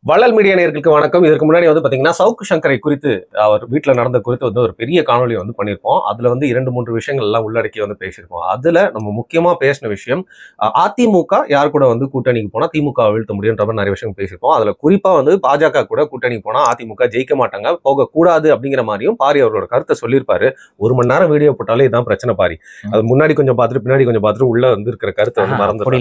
வள்ளல் மீடியா நேயர்களுக்கு வணக்கம். இதற்கு முன்னாடி பாத்தீங்கன்னா சவுக்கு சங்கரை குறித்து அவர் வீட்டில் நடந்த குறித்து ஒரு பெரிய காணொலி பண்ணியிருப்போம். அதுல 2-3 விஷயங்கள் எல்லாம் உள்ளடக்கி பேசியிருப்போம். அதுல நம்ம முக்கியமா பேசின விஷயம் அதிமுக யார் கூட கூட்டணிக்கு போனா திமுக வீழ்த்த முடியுன்ற மாதிரி நிறைய விஷயம் பேசியிருப்போம். அதுல குறிப்பா பாஜக கூட கூட்டணிக்கு போனா அதிமுக ஜெயிக்க மாட்டாங்க, போக கூடாது அப்படிங்கிற மாதிரியும் பாரி அவரோட கருத்தை சொல்லியிருப்பாரு. 1 மணி நேரம் வீடியோ போட்டாலே இதான் பிரச்சனை பாரி. அது முன்னாடி கொஞ்சம் பார்த்துட்டு பின்னாடி கொஞ்சம் பார்த்துட்டு உள்ள இருக்கிற கருத்தை மறந்து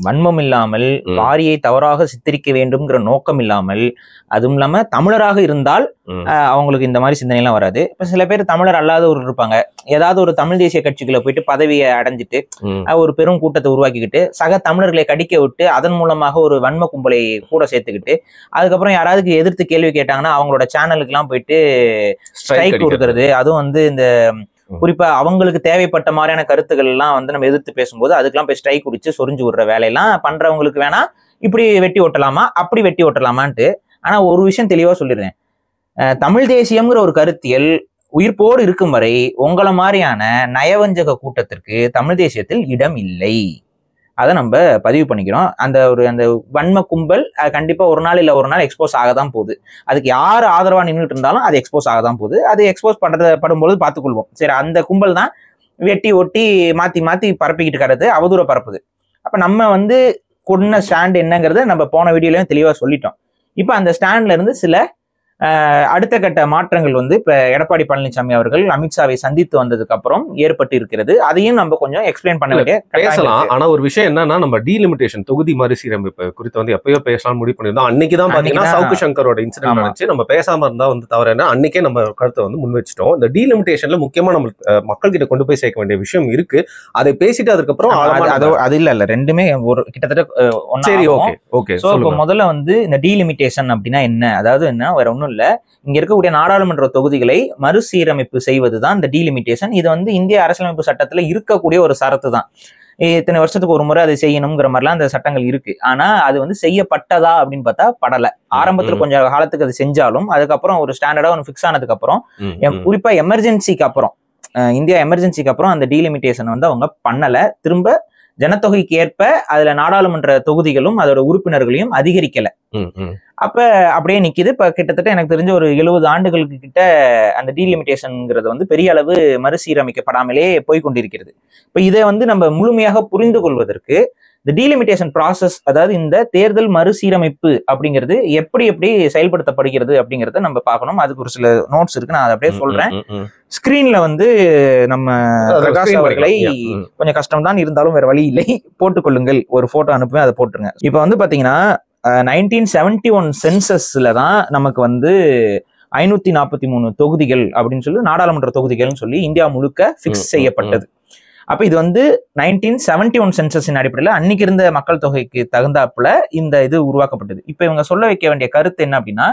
வன்மம் இல்லாமல் பாரியை தவறாக சித்தரிக்க வேண்டும்ங்கிற நோக்கம் இல்லாமல், அதுவும் இல்லாம தமிழராக இருந்தால் அவங்களுக்கு இந்த மாதிரி சிந்தனை எல்லாம் வராது. இப்ப சில பேர் தமிழர் அல்லாதவர்கள் இருப்பாங்க, ஏதாவது ஒரு தமிழ் தேசிய கட்சிகளை போயிட்டு பதவியை அடைஞ்சிட்டு ஒரு பெரும் கூட்டத்தை உருவாக்கிக்கிட்டு சக தமிழர்களை கடிக்க விட்டு அதன் மூலமாக ஒரு வன்ம கும்பலை கூட சேர்த்துக்கிட்டு அதுக்கப்புறம் யாராவது எதிர்த்து கேள்வி கேட்டாங்கன்னா அவங்களோட சேனலுக்கு எல்லாம் போயிட்டு ஸ்ட்ரைக் கொடுக்கறது, அதுவும் இந்த குறிப்பா அவங்களுக்கு தேவைப்பட்ட மாதிரியான கருத்துக்கள் எல்லாம் நம்ம எதிர்த்து பேசும்போது அதுக்கெல்லாம் போய் ஸ்ட்ரைக் குடிச்சு சொரிஞ்சு விடுற வேலையெல்லாம் பண்றவங்களுக்கு வேணா இப்படி வெட்டி ஓட்டலாமா அப்படி வெட்டி ஓட்டலாமான்ட்டு. ஆனா ஒரு விஷயம் தெளிவா சொல்லிடுறேன், தமிழ் தேசியம்ங்கிற ஒரு கருத்தியல் உயிர்ப்போடு இருக்கும் வரை உங்களை மாதிரியான நயவஞ்சக கூட்டத்திற்கு தமிழ் தேசியத்தில் இடம் இல்லை. அதை நம்ம பதிவு பண்ணிக்கிறோம். அந்த வன்ம கும்பல் கண்டிப்பா ஒரு நாள் இல்ல ஒரு நாள் எக்ஸ்போஸ் ஆகதான் போகுது. அதுக்கு யார் ஆதரவா நின்றுட்டு இருந்தாலும் அது எக்ஸ்போஸ் ஆகதான் போகுது. அது எக்ஸ்போஸ் படும்போது பார்த்துக்கொள்வோம். சரி, அந்த கும்பல் தான் வெட்டி ஒட்டி மாத்தி மாத்தி பரப்பிக்கிட்டு கிடது, அவதூற பரப்புது. அப்ப நம்ம கொன்ன ஸ்டாண்ட் என்னங்கிறத நம்ம போன வீடியோலயும் தெளிவா சொல்லிட்டோம். இப்ப அந்த ஸ்டாண்ட்ல இருந்து சில அடுத்த கட்ட மாற்றங்கள் இப்ப எடப்பாடி பழனிசாமி அவர்கள் அமித்ஷாவை சந்தித்து வந்ததுக்கு அப்புறம் ஏற்பட்டு இருக்கிறது. அதையும் நம்ம கொஞ்சம் எக்ஸ்பிளைன் பண்ண வேண்டிய பேசலாம். ஆனா ஒரு விஷயம் என்னன்னா, நம்ம டீலிமிட்டேஷன் தொகுதி மறுசீரமைப்பு குறித்து எப்பயோ பேசலாம் முடிவு பண்ணிருந்தோம். அன்னைக்குதான் பாத்தீங்கன்னா சவுக்கு சங்கரோட இன்சிடென்ட் நினைச்சு நம்ம பேசாம இருந்தா தவறு என்ன, அன்னைக்கே நம்ம கருத்தை முன் வச்சுட்டோம். இந்த டீலிமிட்டேஷன்ல முக்கியமா நம்ம மக்கள் கிட்ட கொண்டு போய் சேர்க்க வேண்டிய விஷயம் இருக்கு. அதை பேசிட்டு அதுக்கப்புறம் அது இல்ல ரெண்டுமே ஒரு கிட்டத்தட்ட சரி. Okay okay. முதல்ல இந்த டீலிமிட்டேஷன் அப்படின்னா என்ன, அதாவது என்ன வேற ஒண்ணும் இல்ல, இங்க இருக்கக்கூடிய நாடாளுமன்ற தொகுதிகளை மறுசீரமைப்பு செய்வதுதான் இந்த டீலிமிட்டேஷன். இது இந்திய அரசியலமைப்பு சட்டத்துல இருக்கக்கூடிய ஒரு சரத்து தான். இத்தனை வருஷத்துக்கு ஒரு முறை அதை செய்யணுங்கிற மாதிரிலாம் அந்த சட்டங்கள் இருக்கு. ஆனா அது செய்யப்பட்டதா அப்படின்னு பார்த்தா படல. ஆரம்பத்துல கொஞ்சம் காலத்துக்கு அது செஞ்சாலும் அதுக்கப்புறம் ஒரு ஸ்டாண்டர்டா ஃபிக்ஸ் ஆனதுக்கு அப்புறம் குறிப்பா எமர்ஜென்சிக்கு அப்புறம் இந்தியா எமர்ஜென்சிக்கு அப்புறம் அந்த டீலிமிட்டேஷன் அவங்க பண்ணல. திரும்ப ஜனத்தொகைக்கு ஏற்ப அதுல நாடாளுமன்ற தொகுதிகளும் அதோட உறுப்பினர்களையும் அதிகரிக்கல. அப்ப அப்படியே நிக்குது. இப்ப கிட்டத்தட்ட எனக்கு தெரிஞ்ச ஒரு 70 ஆண்டுகளுக்கு கிட்ட அந்த டீலிமிட்டேஷன்ங்கிறது பெரிய அளவு மறுசீரமைக்கப்படாமலே போய்கொண்டிருக்கிறது. இப்ப இதை நம்ம முழுமையாக புரிந்து கொள்வதற்கு இந்த டீலிமிட்டேஷன் ப்ராசஸ், அதாவது இந்த தேர்தல் மறுசீரமைப்பு அப்படிங்கிறது எப்படி எப்படி செயல்படுத்தப்படுகிறது அப்படிங்கிறத நம்ம பார்க்கணும். அதுக்கு ஒரு சில நோட்ஸ் இருக்கு, நான் அதை அப்படியே சொல்றேன். ஸ்கிரீன்ல நம்ம பிரகாஷ் அவர்களை கொஞ்சம் கஷ்டம் தான் இருந்தாலும் வேற வழி இல்லை, போட்டுக்கொள்ளுங்கள். ஒரு போட்டோ அனுப்புவேன், அதை போட்டுருங்க. இப்ப பாத்தீங்கன்னா 1971 சென்சஸ்ல தான் நமக்கு 543 தொகுதிகள் அப்படின்னு சொல்லி நாடாளுமன்ற தொகுதிகள்னு சொல்லி இந்தியா முழுக்க பிக்ஸ் செய்யப்பட்டது. அப்ப இது 1971 சென்சஸின் அடிப்படையில் அன்னைக்கு இருந்த மக்கள் தொகைக்கு தகுந்தாப்புல இந்த இது உருவாக்கப்பட்டது. இப்ப இவங்க சொல்ல வைக்க வேண்டிய கருத்து என்ன அப்படின்னா,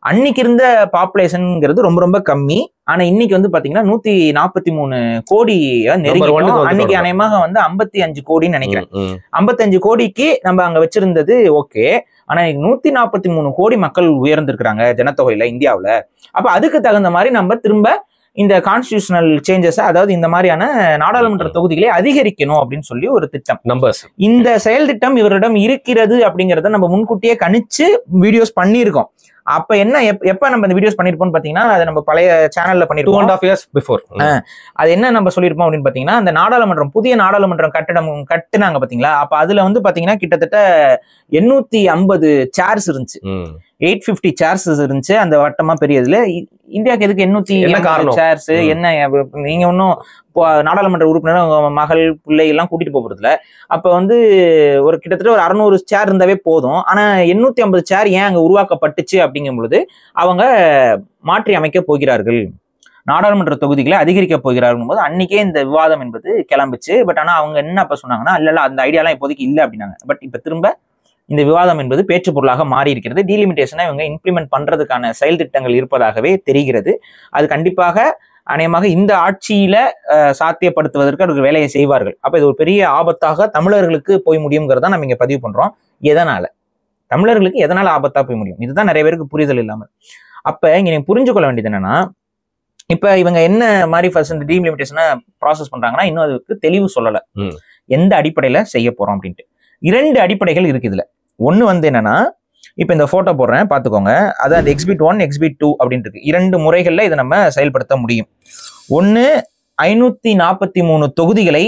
அன்னைக்கு இருந்த பாப்புலேஷன்ங்கிறது ரொம்ப ரொம்ப கம்மி. ஆனா இன்னைக்கு பாத்தீங்கன்னா 143 கோடி நெருங்கி, அன்னைக்கு அநேகமாக 55 கோடின்னு நினைக்கிறேன். 55 கோடிக்கு நம்ம அங்க வச்சிருந்தது ஓகே. ஆனா 143 கோடி மக்கள் உயர்ந்திருக்கிறாங்க ஜனத்தொகையில இந்தியாவுல. அப்ப அதுக்கு தகுந்த மாதிரி நம்ம திரும்ப இந்த கான்ஸ்டிடியூஷனல் சேஞ்சஸ், அதாவது இந்த மாதிரியான நாடாளுமன்ற தொகுதிகளை அதிகரிக்கணும் அப்படின்னு சொல்லி ஒரு திட்டம். இந்த செயல் திட்டம் இவரிடம் இருக்கிறது அப்படிங்கறத நம்ம முன்கூட்டியே கணிச்சு வீடியோஸ் பண்ணியிருக்கோம். அப்ப என்ன எப்ப நம்ம இந்த வீடியோஸ் பண்ணிருப்போம் பாத்தீங்கன்னா, அதை நம்ம பழைய சேனல்ல பண்ணிருப்போம் 2.5 years before. அது என்ன நம்ம சொல்லியிருப்போம் அப்படின்னு பாத்தீங்கன்னா, அந்த நாடாளுமன்றம் புதிய நாடாளுமன்றம் கட்டிடம் கட்டுனாங்க பாத்தீங்களா, அப்ப அதுல பாத்தீங்கன்னா கிட்டத்தட்ட 850 சேர்ஸ் இருந்துச்சு, 850 சேர்ஸ் இருந்துச்சு அந்த வட்டமா பெரியதுல. இந்தியாவுக்கு எதுக்கு 850 சேர்ஸ் என்ன? நீங்க ஒன்னும் நாடாளுமன்ற உறுப்பினர் மகள் பிள்ளை எல்லாம் கூட்டிட்டு போறதுல அப்ப ஒரு கிட்டத்தட்ட ஒரு 600 சேர் இருந்தாவே போதும். ஆனா 850 சேர் ஏன் அங்க உருவாக்கப்பட்டுச்சு அப்படிங்கும் பொழுது அவங்க மாற்றி அமைக்க போகிறார்கள், நாடாளுமன்ற தொகுதிகளை அதிகரிக்க போகிறார்கள் போது அன்னைக்கே இந்த விவாதம் என்பது கிளம்பிச்சு. பட் ஆனா அவங்க என்ன அப்ப சொன்னாங்கன்னா, இல்ல அந்த ஐடியாலாம் இப்போதைக்கு இல்லை அப்படின்னாங்க. பட் இப்ப திரும்ப இந்த விவாதம் என்பது பேச்சு பொருளாக மாறி இருக்கிறது. டீலிமிட்டேஷனை இவங்க இம்ப்ளிமெண்ட் பண்றதுக்கான செயல் திட்டங்கள் இருப்பதாகவே தெரிகிறது. அது கண்டிப்பாக அநேகமாக இந்த ஆட்சியில சாத்தியப்படுத்துவதற்கு அவர்கள் வேலையை செய்வார்கள். அப்ப இது ஒரு பெரிய ஆபத்தாக தமிழர்களுக்கு போய் முடியுங்கிறத நம்ம இங்க பதிவு பண்றோம். எதனால தமிழர்களுக்கு எதனால ஆபத்தா போய் முடியும், இதுதான் நிறைய பேருக்கு புரிதல் இல்லாமல். அப்ப இங்க நீங்க புரிஞ்சு கொள்ள வேண்டியது என்னன்னா, இப்ப இவங்க என்ன மாதிரி ஃபர்ஸ்ட் இந்த டீலிமிட்டேஷனை ப்ராசஸ் பண்றாங்கன்னா, இன்னும் அதுக்கு தெளிவு சொல்லல எந்த அடிப்படையில செய்ய போறோம் அப்படின்ட்டு. 2 அடிப்படைகள் இருக்கு இதுல. ஒண்ணு என்னன்னா, இப்ப இந்த போட்டோ போடுறேன் பாத்துக்கோங்க. அதான் எக்ஸிபிட் 1 எக்ஸிபிட் 2 அப்படின்னு இருக்கு. 2 முறைகள்ல இதை நம்ம செயல்படுத்த முடியும். ஒன்னு 543 தொகுதிகளை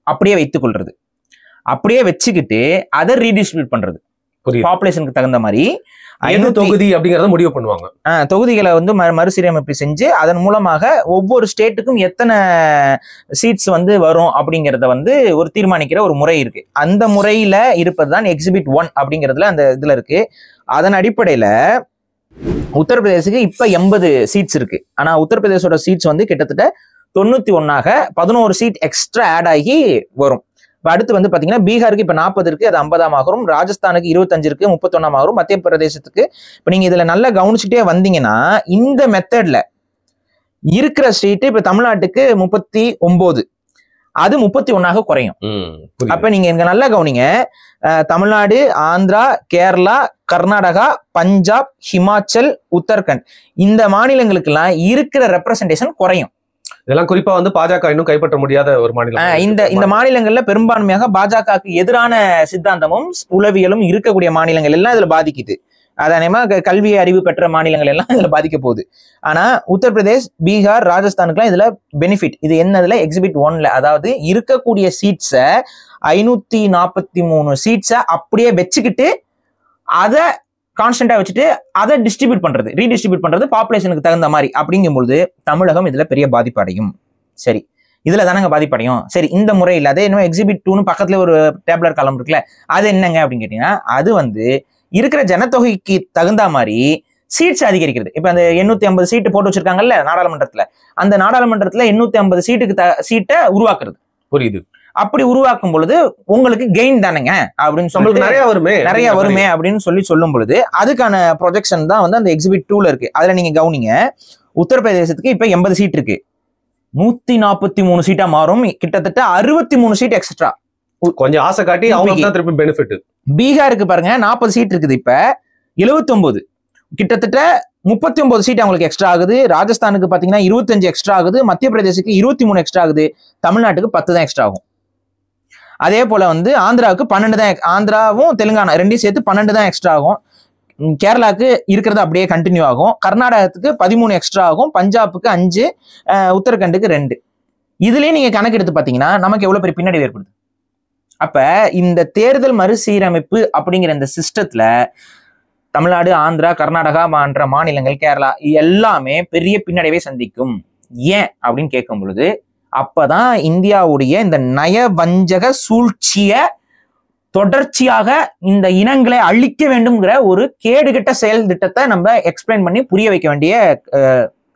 அப்படியே வைத்துக் கொள்றது, அப்படியே வச்சுக்கிட்டு அதை ரீடிஸ்ட்ரிபியூட் பண்றது பாப்புலேஷனுக்கு தகுந்த மாதிரி. தொகுதி அப்படிங்கறத முடிவு பண்ணுவாங்க. தொகுதிகளை வந்து மறுசீரமைப்பு செஞ்சு அதன் மூலமாக ஒவ்வொரு ஸ்டேட்டுக்கும் எத்தனை சீட்ஸ் வந்து வரும் அப்படிங்கறத வந்து ஒரு தீர்மானிக்கிற ஒரு முறை இருக்கு. அந்த முறையில இருப்பதுதான் எக்ஸிபிட் 1 அப்படிங்கிறதுல அந்த இதுல இருக்கு. அதன் அடிப்படையில உத்தரப்பிரதேசுக்கு இப்ப 80 சீட்ஸ் இருக்கு. ஆனா உத்தரப்பிரதேசோட சீட்ஸ் வந்து கிட்டத்தட்ட 91ஆக 11 சீட் எக்ஸ்ட்ரா ஆட் ஆகி வரும். இப்போ அடுத்து வந்து பாத்தீங்கன்னா பீகாருக்கு இப்ப 40 இருக்கு, அது 50ஆம் ஆகும். ராஜஸ்தானுக்கு 25 இருக்கு, 31ஆம் ஆகும். மத்திய பிரதேசத்துக்கு இப்ப நீங்க இதுல நல்லா கவனிச்சுட்டே வந்தீங்கன்னா இந்த மெத்தட்ல இருக்கிற ஸ்டேட் இப்ப தமிழ்நாட்டுக்கு 39, அது 31ஆக குறையும். அப்ப நீங்க இங்க நல்லா கவனிங்க, தமிழ்நாடு, ஆந்திரா, கேரளா, கர்நாடகா, பஞ்சாப், ஹிமாச்சல், உத்தரகண்ட் இந்த மாநிலங்களுக்கு எல்லாம் இருக்கிற ரெப்ரசன்டேஷன் குறையும். இதெல்லாம் குறிப்பா வந்து பாஜக இன்னும் கைப்பற்ற முடியாத ஒரு மாநிலம். இந்த மாநிலங்கள்ல பெரும்பான்மையாக பாஜகவுக்கு எதிரான சித்தாந்தமும் உளவியலும் இருக்கக்கூடிய மாநிலங்கள் எல்லாம் இதுல பாதிக்குது. அதேமா கல்வி அறிவு பெற்ற மாநிலங்கள் எல்லாம் இதுல பாதிக்க போகுது. ஆனா உத்தரப்பிரதேஷ், பீகார், ராஜஸ்தானுக்குலாம் இதுல பெனிஃபிட். இது என்னதுல எக்ஸிபிட் 1ல, அதாவது இருக்கக்கூடிய சீட்ஸை 543 சீட்ஸை அப்படியே வச்சுக்கிட்டு அதை கான்ஸ்டன்டா வச்சுட்டு அதை டிஸ்ட்ரிபியூட் பண்றது, ரீடிஸ்ட்ரிபியூட் பண்றது பாப்புலேஷனுக்கு தகுந்த மாதிரி. அப்படிங்கும்பொழுது தமிழகம் இதுல பெரிய பாதிப்பு அடையும். சரி, இதுல தானங்க பாதிப்படையும். சரி, இந்த முறையில் அதே இன்னும் எக்ஸிபிட் 2ன்னு பக்கத்துல ஒரு டேப்லர் காலம் இருக்குல்ல, அது என்னங்க அப்படின்னு கேட்டீங்கன்னா அது வந்து இருக்கிற ஜனத்தொகைக்கு தகுந்த மாதிரி சீட்ஸ் அதிகரிக்கிறது. இப்ப அந்த 850 சீட்டு போட்டு வச்சிருக்காங்கல்ல நாடாளுமன்றத்துல, அந்த நாடாளுமன்றத்துல 850 சீட்டை உருவாக்குறது. புரியுது. அப்படி உருவாக்கும் பொழுது உங்களுக்கு கெயின் தானேங்க அப்படின்னு சொல்லி நிறைய வருமே அப்படின்னு சொல்லும் பொழுது அதுக்கான ப்ரொஜெக்ஷன் தான் வந்து அந்த எக்ஸிபிட் 2ல இருக்கு. அதுல நீங்க கவனிங்க, உத்தரப்பிரதேசத்துக்கு இப்ப 80 சீட் இருக்கு, 143 சீட்டா மாறும். கிட்டத்தட்ட 63 சீட் எக்ஸ்ட்ரா. கொஞ்சம் ஆசை காட்டி அவங்களுக்கு தான் திருப்பி பெனிஃபிட். பீகாருக்கு பாருங்க 40 சீட் இருக்குது, இப்ப 79, கிட்டத்தட்ட 39 சீட் அவங்களுக்கு எக்ஸ்ட்ரா ஆகுது. ராஜஸ்தானுக்கு பாத்தீங்கன்னா 25 எக்ஸ்ட்ரா ஆகுது. மத்திய பிரதேசுக்கு 23 எக்ஸ்ட்ரா ஆகுது. தமிழ்நாட்டுக்கு 10 தான் எக்ஸ்ட்ரா ஆகும். அதே போல வந்து ஆந்திராவுக்கு 12 தான், ஆந்திராவும் தெலுங்கானா ரெண்டையும் சேர்த்து 12 தான் எக்ஸ்ட்ரா ஆகும். கேரளாவுக்கு இருக்கிறது அப்படியே கண்டினியூ ஆகும். கர்நாடகத்துக்கு 13 எக்ஸ்ட்ரா ஆகும். பஞ்சாபுக்கு 5, உத்தரகண்டுக்கு 2. இதுலயே நீங்க கணக்கு எடுத்து பாத்தீங்கன்னா நமக்கு எவ்வளவு பெரிய பின்னடைவு ஏற்படுது. அப்ப இந்த தேர்தல் மறுசீரமைப்பு அப்படிங்கிற இந்த சிஸ்டத்துல தமிழ்நாடு, ஆந்திரா, கர்நாடகா போன்ற மாநிலங்கள், கேரளா எல்லாமே பெரிய பின்னடைவை சந்திக்கும். ஏன் அப்படின்னு கேட்கும் பொழுது அப்பதான் இந்தியாவுடைய இந்த நயவஞ்சக சூழ்ச்சிய தொடர்ச்சியாக இந்த இனங்களை அழிக்க வேண்டும்ங்கிற ஒரு கேடுகட்ட செயல் திட்டத்தை நம்ம எக்ஸ்பிளைன் பண்ணி புரிய வைக்க வேண்டிய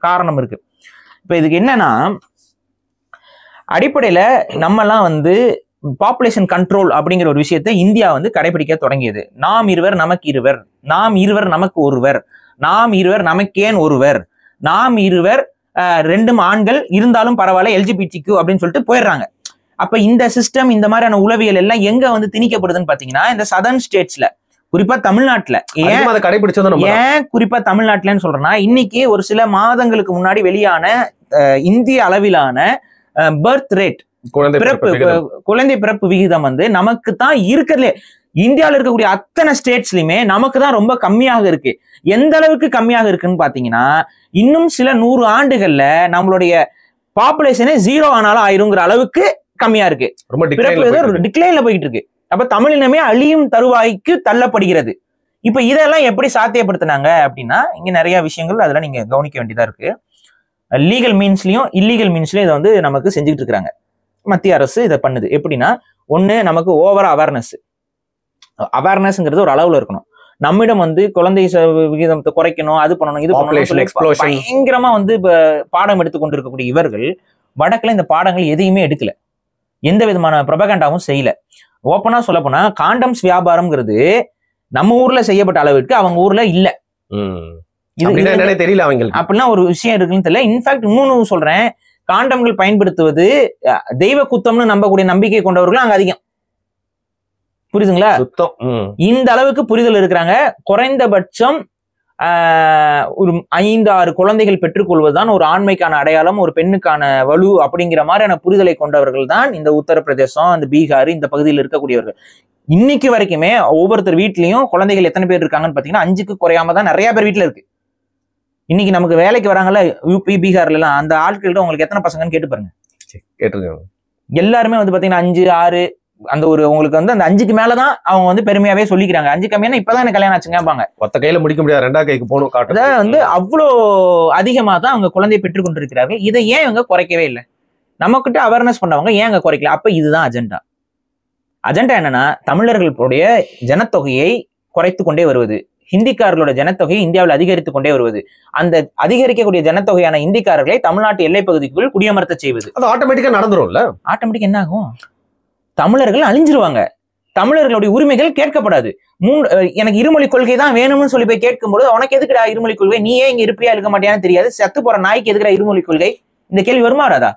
காரணம் இருக்கு. இப்ப இதுக்கு என்னன்னா, அடிப்படையில நம்மலாம் வந்து பாப்புலேஷன் கண்ட்ரோல் அப்படிங்கிற ஒரு விஷயத்தை இந்தியா வந்து கடைபிடிக்க தொடங்கியது. நாம் இருவர் நமக்கு இருவர், நாம் இருவர் நமக்கு ஒருவர், நாம் இருவர் நமக்கேன் ஒருவர், நாம் இருவர் 2 ஆண்கள் இருந்தாலும் பரவாயில்ல LGBTQ அப்படின்னு சொல்லிட்டு போயிடுறாங்க. அப்ப இந்த சிஸ்டம், இந்த மாதிரியான உளவியல் எல்லாம் எங்க வந்து திணிக்கப்படுதுன்னு பாத்தீங்கன்னா இந்த சதர்ன் ஸ்டேட்ஸ்ல, குறிப்பா தமிழ்நாட்டுல. ஏன் குறிப்பா தமிழ்நாட்டுலன்னு சொல்றேன்னா, இன்னைக்கு ஒரு சில மாதங்களுக்கு முன்னாடி வெளியான இந்திய அளவிலான பர்த் ரேட், குழந்தை பிறப்பு விகிதம் வந்து நமக்கு தான் இருக்கிறதுலே இந்தியாவில் இருக்கக்கூடிய அத்தனை ஸ்டேட்ஸ்லயுமே நமக்கு தான் ரொம்ப கம்மியாக இருக்கு. எந்த அளவுக்கு கம்மியாக இருக்குன்னு பாத்தீங்கன்னா, இன்னும் சில 100 ஆண்டுகள்ல நம்மளுடைய பாப்புலேஷனே 0 ஆனாலும் ஆயிருங்கிற அளவுக்கு கம்மியா இருக்கு. டிக்ளைன்ல போயிட்டு இருக்கு. அப்ப தமிழினமே அழியும் தருவாய்க்கு தள்ளப்படுகிறது. இப்ப இதெல்லாம் எப்படி சாத்தியப்படுத்தினாங்க அப்படின்னா, இங்க நிறைய விஷயங்கள் அதெல்லாம் நீங்க கவனிக்க வேண்டியதா இருக்கு. லீகல் மீன்ஸ்லயும் இல்லீகல் மீன்ஸ்லயும் இதை வந்து நமக்கு செஞ்சுக்கிட்டு இருக்காங்க. மத்திய அரசு இதை பண்ணுது. எப்படின்னா, ஒண்ணு நமக்கு ஓவரா அவேர்னஸ்ங்கிறது ஒரு அளவுல இருக்கணும். நம்மிடம் வந்து குழந்தை விகிதத்தை குறைக்கணும், அது பண்ணணும், இது பண்ணணும், பயங்கரமா வந்து பாடம் எடுத்துக்கொண்டு இருக்கக்கூடிய இவர்கள் வடக்குல இந்த பாடங்கள் எதையுமே எடுக்கல, எந்த விதமான ப்ரொபகண்டாவும் செய்யல. ஓப்பனா சொல்ல போனா காண்டம்ஸ் வியாபாரம்ங்கிறது நம்ம ஊர்ல செய்யப்பட்ட அளவுக்கு அவங்க ஊர்ல இல்ல. தெரியல அவங்களுக்கு அப்படிலாம் ஒரு விஷயம் இருக்குன்னு தெரியல. இன்ஃபேக்ட் இன்னொன்னு சொல்றேன், காண்டம்கள் பயன்படுத்துவது தெய்வ குத்தம்னு நம்பக்கூடிய நம்பிக்கை கொண்டவர்களும் அங்க அதிகம். புரியுதுங்களா? இந்த அளவுக்கு புரிதல் இருக்கிறாங்க. குறைந்தபட்சம் ஒரு 5-6 குழந்தைகள் பெற்றுக்கொள்வதுதான் ஒரு ஆண்மைக்கான அடையாளம், ஒரு பெண்ணுக்கான வலு அப்படிங்கிற மாதிரியான புரிதலை கொண்டவர்கள் தான் இந்த உத்தரப்பிரதேசம், இந்த பீகார் இந்த பகுதியில் இருக்கக்கூடியவர்கள். இன்னைக்கு வரைக்குமே ஒவ்வொருத்தர் வீட்லயும் குழந்தைகள் எத்தனை பேர் இருக்காங்கன்னு பாத்தீங்கன்னா 5க்கு குறையாம தான் நிறைய பேர் வீட்டுல இருக்கு. இன்னைக்கு நமக்கு வேலைக்கு வராங்கல்ல யூபி பீகார்ல எல்லாம், அந்த ஆட்கள்கிட்ட உங்களுக்கு எத்தனை பசங்கன்னு கேட்டு பாருங்க. கேட்டிருக்காங்க. எல்லாருமே வந்து பாத்தீங்கன்னா 5, 6 அந்த ஒரு உங்களுக்கு வந்து அந்த 5க்கு மேலதான் அவங்க வந்து பெருமையாவே சொல்லிக்கிறாங்க. 5 கம்மியான இப்பதான் எனக்கு கல்யாணம் ஆச்சுங்கப்பாங்க. ஒத்த கையில முடிக்க முடியாது, 2ஆம் கைக்கு போகணும் காட்டு. அதான் வந்து அவ்வளோ அதிகமா தான் அவங்க குழந்தையை பெற்றுக் கொண்டிருக்கிறார்கள். இதை ஏன் இவங்க குறைக்கவே இல்லை? நம்மகிட்ட அவேர்னஸ் பண்ணவங்க ஏன் அங்க குறைக்கல? அப்ப இதுதான் அஜெண்டா. அஜெண்டா என்னன்னா, தமிழர்களுடைய ஜனத்தொகையை குறைத்து கொண்டே வருவது, ஹிந்திக்காரர்களோட ஜனத்தொகையை இந்தியாவில் அதிகரித்துக் கொண்டே வருவது, அந்த அதிகரிக்கக்கூடிய ஜனத்தொகையான இந்திக்காரர்களை தமிழ்நாட்டு எல்லை பகுதிக்குள் குடியமர்த்த செய்வது. அது ஆட்டோமேட்டிக்கா நடந்துரும்ல. ஆட்டோமேட்டிக் என்ன ஆகும்? தமிழர்கள் அழிஞ்சிருவாங்க, தமிழர்களுடைய உரிமைகள் கேட்கப்படாது. எனக்கு இருமொழி கொள்கை தான் வேணும்னு சொல்லி போய் கேட்கும்போது, உனக்கு எதுக்குடா இருமொழி கொள்கை, நீ ஏன் இங்க இருப்பியா இருக்க மாட்டியான்னு தெரியாது, செத்து போற நாய்க்கு எதுக்குடா இருமொழி கொள்கை, இந்த கேள்வி வருமா வராதா?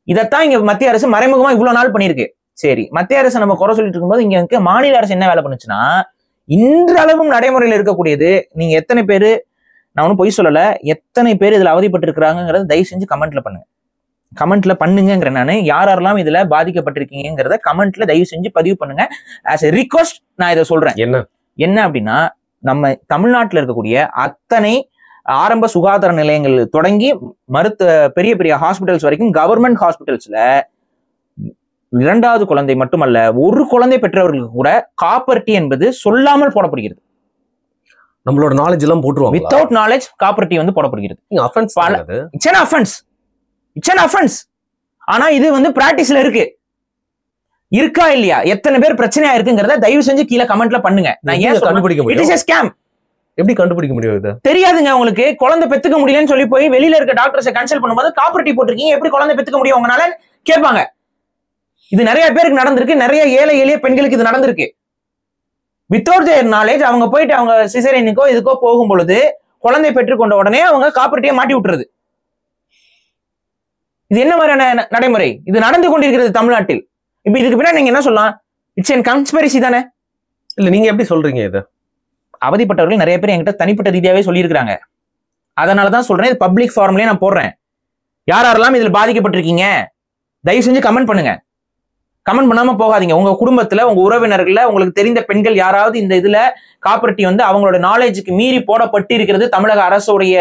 இதைத்தான் இங்க மத்திய அரசு மறைமுகமா இவ்வளவு நாள் பண்ணிருக்கு. சரி, மத்திய அரசு நம்ம குறை சொல்லிட்டு இருக்கும்போது இங்க மாநில அரசு என்ன வேலை பண்ணுச்சுன்னா, இன்றளவும் நடைமுறையில் இருக்கக்கூடியது, நீங்க எத்தனை பேரு, நான் ஒன்னும் பொய் சொல்லல, எத்தனை பேர் இதுல அவதிப்பட்டு இருக்கிறாங்கிறத தயவு செஞ்சு கமெண்ட்ல பண்ணுங்க. கமெண்ட்ல பண்ணுங்கிற நானு யாரெல்லாம் இதுல பாதிக்கப்பட்டிருக்கீங்கிறத கமெண்ட்ல தயவு செஞ்சு பதிவு பண்ணுங்க. ஆஸ் எ ரிக்வஸ்ட் நான் இதை சொல்றேன். என்ன அப்படின்னா, நம்ம தமிழ்நாட்டில் இருக்கக்கூடிய அத்தனை ஆரம்ப சுகாதார நிலையங்கள் தொடங்கி பெரிய பெரிய ஹாஸ்பிட்டல்ஸ் வரைக்கும், கவர்மெண்ட் ஹாஸ்பிட்டல்ஸ்ல 2வது குழந்தை மட்டுமல்ல, ஒரு குழந்தை பெற்றவர்களுக்கு கூட காப்பர்ட்டி என்பது சொல்லாமல் போடப்படுகிறது. நம்மளோட நாலேஜ் எல்லாம் போட்டுருவாங்க. வித்தவுட் நாலேஜ் காப்பர்ட்டி வந்து போடப்படுகிறது. It's an offense. ஆனா இது வந்து பிராக்டிஸ்ல இருக்கு. இருக்கா இல்லையா, எத்தனை பேர் பிரச்சனையா இருக்குங்கிறத தயவு செஞ்சு கீழே கமெண்ட்ல பண்ணுங்க. நான் ஏன் கண்டுபிடிக்க முடியும்? It is a scam. எப்படி கண்டுபிடிக்க முடியும்? இது தெரியாதுங்க உங்களுக்கு. குழந்தை பெத்துக்க முடியலன்னு சொல்லி போய் வெளியில இருக்க டாக்டர்ஸை கன்சல்ட் பண்ணும்போது காப்பர்ட்டி போட்டிருக்கீங்க, எப்படி குழந்தை பெத்துக்க முடியும் உங்களால கேட்பாங்க. இது நிறைய பேருக்கு நடந்திருக்கு, நிறைய ஏழை எளிய பெண்களுக்கு இது நடந்திருக்கு. வித்தவுட் தேர் நாலேஜ் அவங்க போயிட்டு அவங்க சிசேரியனுக்கோ இதுக்கோ போகும் பொழுது குழந்தை பெற்றுக்கொண்ட உடனே அவங்க காப்பர்ட்டியை மாட்டி விட்டுறது. இது என்ன மாதிரியான நடைமுறை? இது நடந்து கொண்டிருக்கிறது தமிழ்நாட்டில். இப்ப இதுக்கு பின்னாடி நீங்க என்ன சொல்லலாம்? இட்ஸ் என் கன்ஸ்பிரசி தானே? இல்ல, நீங்க எப்படி சொல்றீங்க? இது அவதிப்பட்டவர்கள் நிறைய பேர் என்கிட்ட தனிப்பட்ட ரீதியாவே சொல்லியிருக்கிறாங்க. அதனாலதான் சொல்றேன், இது பப்ளிக் ஃபாரம்லயே நான் போடுறேன். யாரெல்லாம் இதுல பாதிக்கப்பட்டிருக்கீங்க தயவு செஞ்சு கமெண்ட் பண்ணுங்க. கமெண்ட் பண்ணாம போகாதீங்க. உங்க குடும்பத்துல, உங்க உறவினர்கள்ல உங்களுக்கு தெரிந்த பெண்கள் யாராவது இந்த இதுல காப்பர்ட்டி வந்து அவங்களோட நாலேஜுக்கு மீறி போடப்பட்டு இருக்கிறது தமிழக அரசுடைய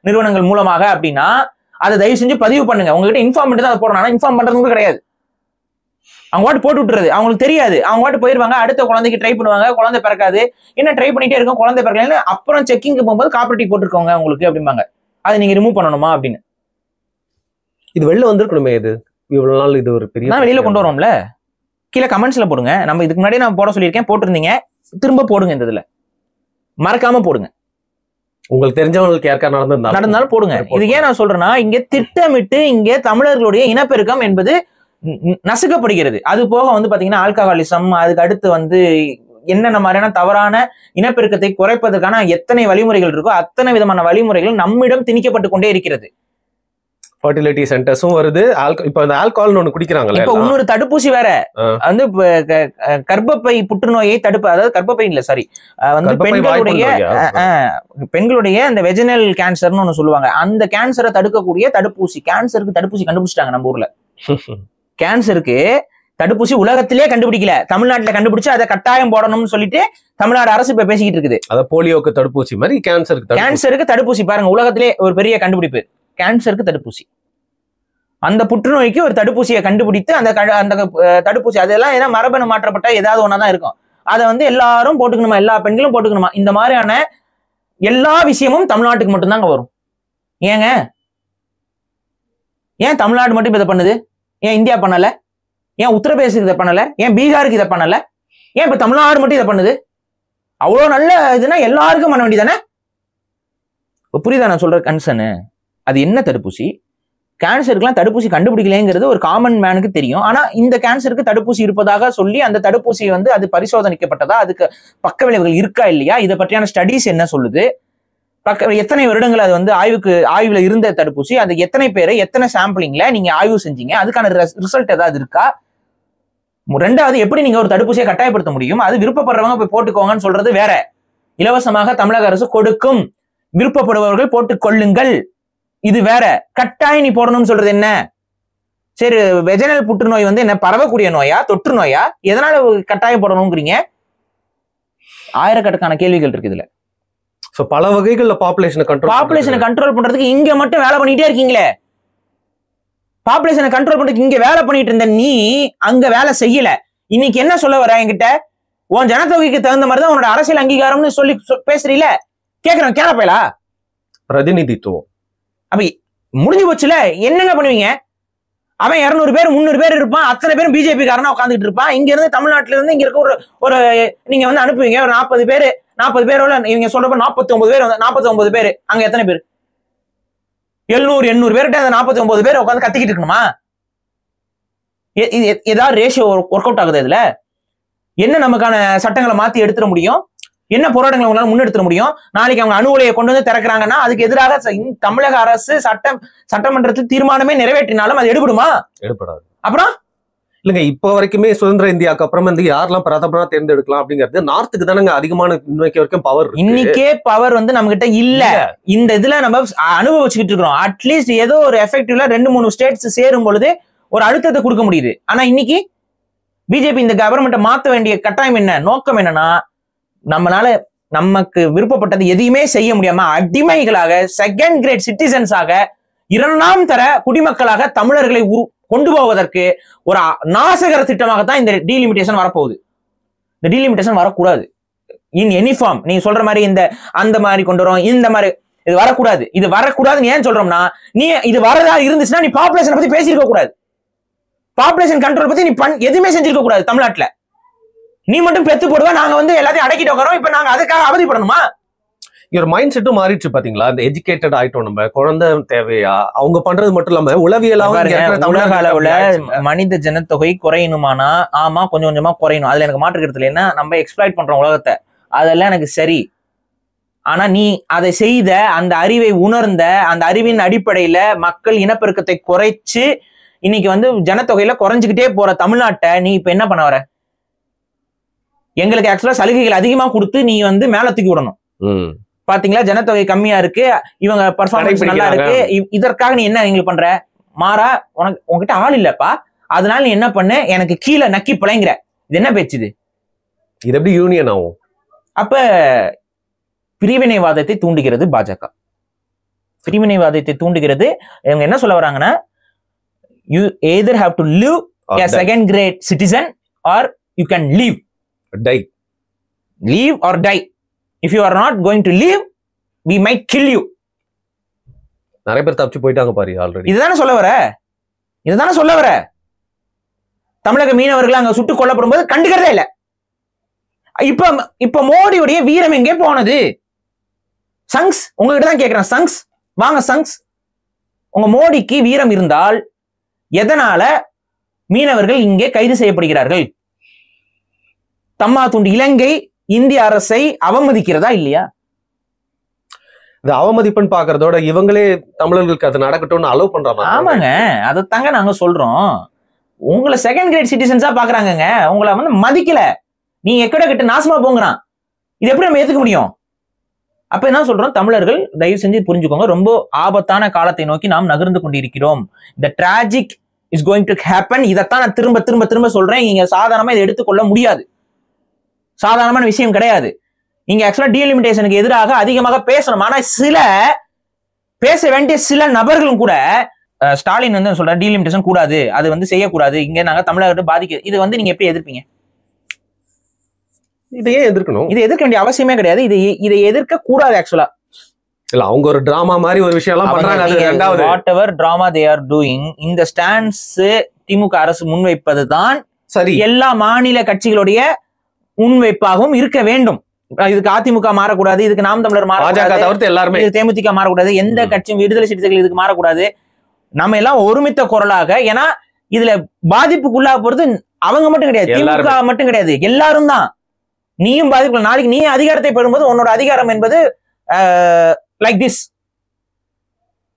நிறுவனங்கள் மூலமாக அப்படின்னா, அதை தயவு செஞ்சு பதிவு பண்ணுங்க. உங்ககிட்ட இன்ஃபார்ம் பண்ணிட்டு தான் அதை போடணும். இன்ஃபார்ம் பண்றது கிடையாது. அவங்க வாட்டு போட்டு விட்டுறது, அவங்களுக்கு தெரியாது. அவங்க வாட்டு போயிருவாங்க, அடுத்த குழந்தைக்கு ட்ரை பண்ணுவாங்க, குழந்தை பிறக்காது. என்ன ட்ரை பண்ணிட்டே இருக்கும், குழந்தை பிறக்கலன்னு அப்புறம் செக்கிங்க்கு போகும்போது காப்பர்ட்டி போட்டிருக்கோங்க உங்களுக்கு அப்படிம்பாங்க. அதை நீங்க ரிமூவ் பண்ணணுமா அப்படின்னு. இது வெளில வந்திருக்கணுமே. இது இவ்வளவு நாள் இது ஒரு பெரிய வெளியில கொண்டு வரோம்ல. கீழே கமெண்ட்ஸ்ல போடுங்க. நம்ம இதுக்கு முன்னாடி நான் போட சொல்லியிருக்கேன், போட்டிருந்தீங்க, திரும்ப போடுங்க. இந்த இதுல மறக்காம போடுங்க. உங்களுக்கு தெரிஞ்சவங்களுக்கு யாருக்கா நடந்தாலும் போடுங்க. இது ஏன் நான் சொல்றேன்னா, இங்க திட்டமிட்டு இங்க தமிழர்களுடைய இனப்பெருக்கம் என்பது நசுக்கப்படுகிறது. அது போக வந்து பாத்தீங்கன்னா ஆல்கஹாலிசம், அதுக்கு அடுத்து வந்து என்னென்ன மாதிரியான தவறான இனப்பெருக்கத்தை குறைப்பதற்கான எத்தனை வழிமுறைகள் இருக்கோ அத்தனை விதமான வழிமுறைகள் நம்மிடம் திணிக்கப்பட்டு கொண்டே இருக்கிறது. ஃபர்டிலிட்டி சென்டர்ஸும் வருது. இப்ப அந்த ஆல்கஹால்னு ஒண்ணு குடிக்கிறாங்கல்ல, இப்ப இன்னொரு தடுப்பூசி வேற வந்து கர்ப்பப்பை புற்றுநோயை தடுப்பு, அதாவது கர்ப்பப்பை இல்ல சாரி வந்து பெண்களுடைய அந்த வெஜினல் கேன்சர்னு ஒண்ணு சொல்லுவாங்க. அந்த கேன்சரை தடுக்கக்கூடிய தடுப்பூசி, கேன்சருக்கு தடுப்பூசி கண்டுபிடிச்சிட்டாங்க நம்ம ஊர்ல. கேன்சருக்கு தடுப்பூசி உலகத்திலே கண்டுபிடிக்கல, தமிழ்நாட்டுல கண்டுபிடிச்சு அதை கட்டாயம் போடணும்னு சொல்லிட்டு தமிழ்நாடு அரசு இப்ப பேசிக்கிட்டு இருக்குது. அத போலியோக்கு தடுப்பூசி மாதிரி கேன்சருக்கு தடுப்பூசி. பாருங்க, உலகத்திலே ஒரு பெரிய கண்டுபிடிப்பு கேன்சருக்கு தடுப்பூசி. அந்த புற்றுநோய்க்கு ஒரு தடுப்பூசியை கண்டுபிடித்து அந்த தடுப்பூசி அதெல்லாம் ஏன்னா மரபணு மாற்றப்பட்ட ஏதாவது ஒன்னாதான் இருக்கும். அதை வந்து எல்லாரும் போட்டுக்கணுமா, எல்லா பெண்களும் போட்டுக்கணுமா, இந்த மாதிரியான எல்லா விஷயமும் தமிழ்நாட்டுக்கு மட்டும்தாங்க வரும். ஏங்க, ஏன் தமிழ்நாடு மட்டும் இதை பண்ணுது? ஏன் இந்தியா பண்ணல? ஏன் உத்தரப்பிரதேசத்துக்கு இதை பண்ணல? ஏன் பீகாருக்கு இதை பண்ணல? ஏன் இப்ப தமிழ்நாடு மட்டும் இதை பண்ணுது? அவ்வளவு நல்ல இதுனா எல்லாருக்கும் பண்ண வேண்டியதானே? புரியுதா நான் சொல்ற கன்சர்னு? அது என்ன தடுப்பூசி? கேன்சருக்குலாம் தடுப்பூசி கண்டுபிடிக்கலங்கிறது ஒரு காமன் மேனுக்கு தெரியும். ஆனா இந்த கேன்சருக்கு தடுப்பூசி இருப்பதாக சொல்லி அந்த தடுப்பூசி வந்து அது பரிசோதனைக்கப்பட்டதா, அதுக்கு பக்க விளைவுகள் இருக்கா இல்லையா, இதை பற்றியான ஸ்டடிஸ் என்ன சொல்லுது, எத்தனை வருடங்கள் அது வந்து ஆய்வுல இருந்த தடுப்பூசி, அது எத்தனை பேரை எத்தனை சாம்பிளிங்ல நீங்க ஆய்வு செஞ்சீங்க, அதுக்கான ரிசல்ட் ஏதாவது இருக்கா? ரெண்டாவது, எப்படி நீங்க ஒரு தடுப்பூசியை கட்டாயப்படுத்த முடியும்? அது விருப்பப்படுறவங்க போய் போட்டுக்கோங்கன்னு சொல்றது வேற. இலவசமாக தமிழக அரசு கொடுக்கும், விருப்பப்படுபவர்கள் போட்டுக் கொள்ளுங்கள். இது வேற. கட்டாயம் நீ போடணும்னு சொல்றது என்ன? சரி, வெஜனல் புற்றுநோய் வந்து என்ன பரவக்கூடிய நோயா, தொற்று நோயா? எதனால கட்டாயம் போடணும்ங்கிறீங்க? ஆயிரக்கணக்கான கேள்விகள் இருக்கு இதுல. பல வகைகள்ல பாப்புலேஷனை கண்ட்ரோல் பண்றதுக்கு இங்க மட்டும் வேலை பண்ணிட்டே இருக்கீங்களே. பாப்புலேஷனை கண்ட்ரோல் பண்றதுக்கு இங்க வேலை பண்ணிட்டு இருந்த நீ அங்க வேலை செய்யல. இன்னைக்கு என்ன சொல்ல வர என்கிட்ட? உன் ஜனத்தொகைக்கு தகுந்த மாதிரி தான் உன்னோட அரசியல் அங்கீகாரம்னு சொல்லி பேசுறீல. கேக்குறேன், கேளப்பையலா பிரதிநிதித்துவம். அப்ப முடிஞ்சு போச்சுல, என்னங்க பண்ணுவீங்க? அவன் 200 பேர் 300 பேர் இருப்பான், அத்தனை பேரும் பிஜேபி காரனா உட்காந்துட்டு இருப்பான். இங்க இருந்து தமிழ்நாட்டுல இருந்து இங்க இருக்க ஒரு நீங்க வந்து அனுப்புவீங்க ஒரு 40 பேரோட, இவங்க சொல்றப்ப 49 பேர் 49 பேர். அங்க எத்தனை பேர்? 700-800 பேர்கிட்ட அந்த 49 பேர் உட்காந்து கத்திக்கிட்டு இருக்கணுமா? ஏதாவது ரேஷியோ ஒர்க் அவுட் ஆகுது இதுல? என்ன நமக்கான சட்டங்களை மாத்தி எடுத்துட முடியும்? என்ன போராட்டங்களை உங்களால முன்னெடுத்துட முடியும்? நாளைக்கு அவங்க அணு உலையை கொண்டு வந்து திறக்கிறாங்கன்னா அதுக்கு எதிராக தமிழக அரசு சட்டமன்றத்தில் தீர்மானமே நிறைவேற்றினாலும் அது எடுபடுமா? எடுபடாது. அப்புறம் இல்லங்க, இப்ப வரைக்குமே சுதந்திர இந்தியாவுக்கு அப்புறம் வந்து யாரெல்லாம் பிரதமரா தேர்ந்தெடுக்கலாம் அப்படிங்கிறது நார்த்துக்கு தானங்க அதிகமான இன்னைக்கு வரைக்கும் பவர். இன்னைக்கே பவர் வந்து நம்ம கிட்ட இல்ல. இந்த இதுல நம்ம அனுபவிச்சுக்கிட்டு இருக்கிறோம். அட்லீஸ்ட் ஏதோ ஒரு எஃபெக்டிவ்ல 2-3 ஸ்டேட்ஸ் சேரும் பொழுது ஒரு அழுத்தத்தை கொடுக்க முடியுது. ஆனா இன்னைக்கு பிஜேபி இந்த கவர்மெண்ட்டை மாற்ற வேண்டிய கட்டாயம் என்ன? நோக்கம் என்னன்னா, நம்மளால நமக்கு விருப்பப்பட்டது எதையுமே செய்ய முடியாம அடிமைகளாக, செகண்ட் கிரேட் சிட்டிசன்ஸாக, 2ஆம் தர குடிமக்களாக தமிழர்களை கொண்டு போவதற்கு ஒரு நாசகர திட்டமாகத்தான் இந்த டீலிமிட்டேஷன் வரப்போகுது. இந்த டீலிமிட்டேஷன் வரக்கூடாது இன் எனி ஃபார்ம். நீங்க சொல்ற மாதிரி இந்த அந்த மாதிரி கொண்டு வரோம், இந்த மாதிரி இது வரக்கூடாது. இது வரக்கூடாதுன்னு ஏன் சொல்றோம்னா, நீ இது வரதா இருந்துச்சுன்னா நீ பாப்புலேஷனை பத்தி பேசியிருக்க கூடாது. பாப்புலேஷன் கண்ட்ரோல் பத்தி நீ எதுவுமே செஞ்சிருக்க கூடாது. தமிழ்நாட்டுல நீ மட்டும் பெத்து போடுவா, நாங்க வந்து எல்லாத்தையும் அடக்கிட்டு உட்காரோம். இப்ப நாங்க அதுக்காக அவதிப்படணுமா? ஒரு மைண்ட் செட்டும் மாறிடுச்சு பாத்தீங்களா? இந்த எஜுகேட்டட் ஆயிட்டோம். நம்ம குழந்தை தேவையா அவங்க பண்றது மட்டும் இல்லாம உளவியலாவும் உலக அளவுல மனித ஜனத்தொகை குறையணுமானா, ஆமா கொஞ்சம் கொஞ்சமா குறையணும். அதுல எனக்கு மாற்றுக்கிறது என்ன, நம்ம எக்ஸ்ப்ளாய்ட் பண்றோம் உலகத்தை, அதெல்லாம் எனக்கு சரி. ஆனா நீ அதை செய்த, அந்த அறிவை உணர்ந்த, அந்த அறிவின் அடிப்படையில மக்கள் இனப்பெருக்கத்தை குறைச்சு இன்னைக்கு வந்து ஜனத்தொகையில குறைஞ்சுக்கிட்டே போற தமிழ்நாட்டை நீ இப்ப என்ன பண்ண வர? எங்களுக்கு ஆக்சுவலா சலுகைகள் அதிகமா கொடுத்து நீ வந்து மேல தூக்கி விடணும். பாத்தீங்களா, ஜனத்தொகை கம்மியா இருக்கு, இவங்க பர்ஃபார்மன்ஸ் நல்லா இருக்கு, இதற்காக நீ என்ன எங்களுக்கு பண்ற? மாறா உங்ககிட்ட ஆள் இல்லப்பா, அதனால நீ என்ன பண்ண, எனக்கு கீழே நக்கி பிழைங்கிற. இது என்ன பேச்சுது? இது எப்படி யூனியன் ஆகும்? அப்ப பிரிவினைவாதத்தை தூண்டுகிறது பாஜக. பிரிவினைவாதத்தை தூண்டுகிறது. இவங்க என்ன சொல்ல வராங்கன்னா, you either have to live a second grade citizen or you can leave or die. If you are not going to leave, we might kill you. நிறைய பேர் தப்பிச்சு போயிட்டாங்க பாரு ஆல்ரெடி. இதுதானே சொல்ல வர. தமிழக மீனவர்கள் அங்க சுட்டுக் கொல்லப்படும் போது கண்டுக்கிறதே இல்ல. இப்ப மோடியுடைய வீரம் எங்கே போனது? சங்ஸ் உங்ககிட்ட தான் கேட்கிறேன். சங்ஸ் வாங்க, சங்ஸ் உங்க மோடிக்கு வீரம் இருந்தால் எதனால மீனவர்கள் இங்கே கைது செய்யப்படுகிறார்கள்? தம்மாதுண்டு இலங்கை இந்திய அரசை அவமதிக்கிறதா இல்லையா? இந்த அவமதிப்புன்னு பாக்குறதோட இவங்களே தமிழர்களுக்கு அது நடக்கட்டும்னு அலோவ் பண்றாங்க. ஆமாங்க, அதைத்தாங்க நாங்க சொல்றோம். உங்களை செகண்ட் கிரேட் சிட்டிசன்ஸா பாக்குறாங்க. உங்களை வந்து மதிக்கல. நீங்க எக்கட கிட்ட நாசமா போங்கிறான். இது எப்படி நம்ம ஏத்துக்க முடியும்? அப்ப என்ன சொல்றோம், தமிழர்கள் தயவு செஞ்சு புரிஞ்சுக்கோங்க, ரொம்ப ஆபத்தான காலத்தை நோக்கி நாம் நகர்ந்து கொண்டிருக்கிறோம். இந்த tragic is going to happen. இதைத்தான் நான் திரும்ப திரும்ப திரும்ப சொல்றேன். நீங்க சாதாரணமா இதை எடுத்துக்கொள்ள முடியாது. சாதாரணமான விஷயம் கிடையாது. நீங்க ஆக்சுவலா டீலிமிட்டேஷனுக்கு எதிராக அதிகமாக பேசணும். ஆனா பேச வேண்டிய சில நபர்களும் கூட ஸ்டாலின் வந்து சொல்ற டீலிமிட்டேஷன் கூடாது, அது வந்து செய்யக்கூடாது, இங்க நாங்க தமிழர்கிட்ட பாதிக்க. இது வந்து நீங்க எப்படி எதிர்ப்பீங்க? இதையே எதிர்க்கணும். இதை எதிர்க்க வேண்டிய அவசியமே கிடையாது. இதை எதிர்க்க கூடாது. ஆக்சுவலா இல்ல, அவங்க ஒரு டிராமா மாதிரி ஒரு விஷயம் எல்லாம் பண்றாங்க. What ever drama they are doing, இந்த ஸ்டாண்ட்ஸ் திமுக அரசு முன்வைப்பதுதான் சரி. எல்லா மாநில கட்சிகளுடைய முன்வைப்பாகவும் இருக்க வேண்டும். இதுக்கு அதிமுக மாறக்கூடாது, இதுக்கு நாம் தமிழர் மாறக்கூடாது, எல்லாருமே தேமுதிக மாறக்கூடாது, எந்த கட்சியும் விடுதலை சிறுத்தைகள் இதுக்கு மாறக்கூடாது. நம்ம எல்லாம் ஒருமித்த குரலாக, ஏன்னா இதுல பாதிப்புக்குள்ளா போறது அவங்க மட்டும் கிடையாது, திமுக மட்டும் கிடையாது, எல்லாரும் தான். நீயும் பாதிப்பு. நாளைக்கு நீ அதிகாரத்தை பெறும்போது உன்னோட அதிகாரம் என்பது லைக் திஸ்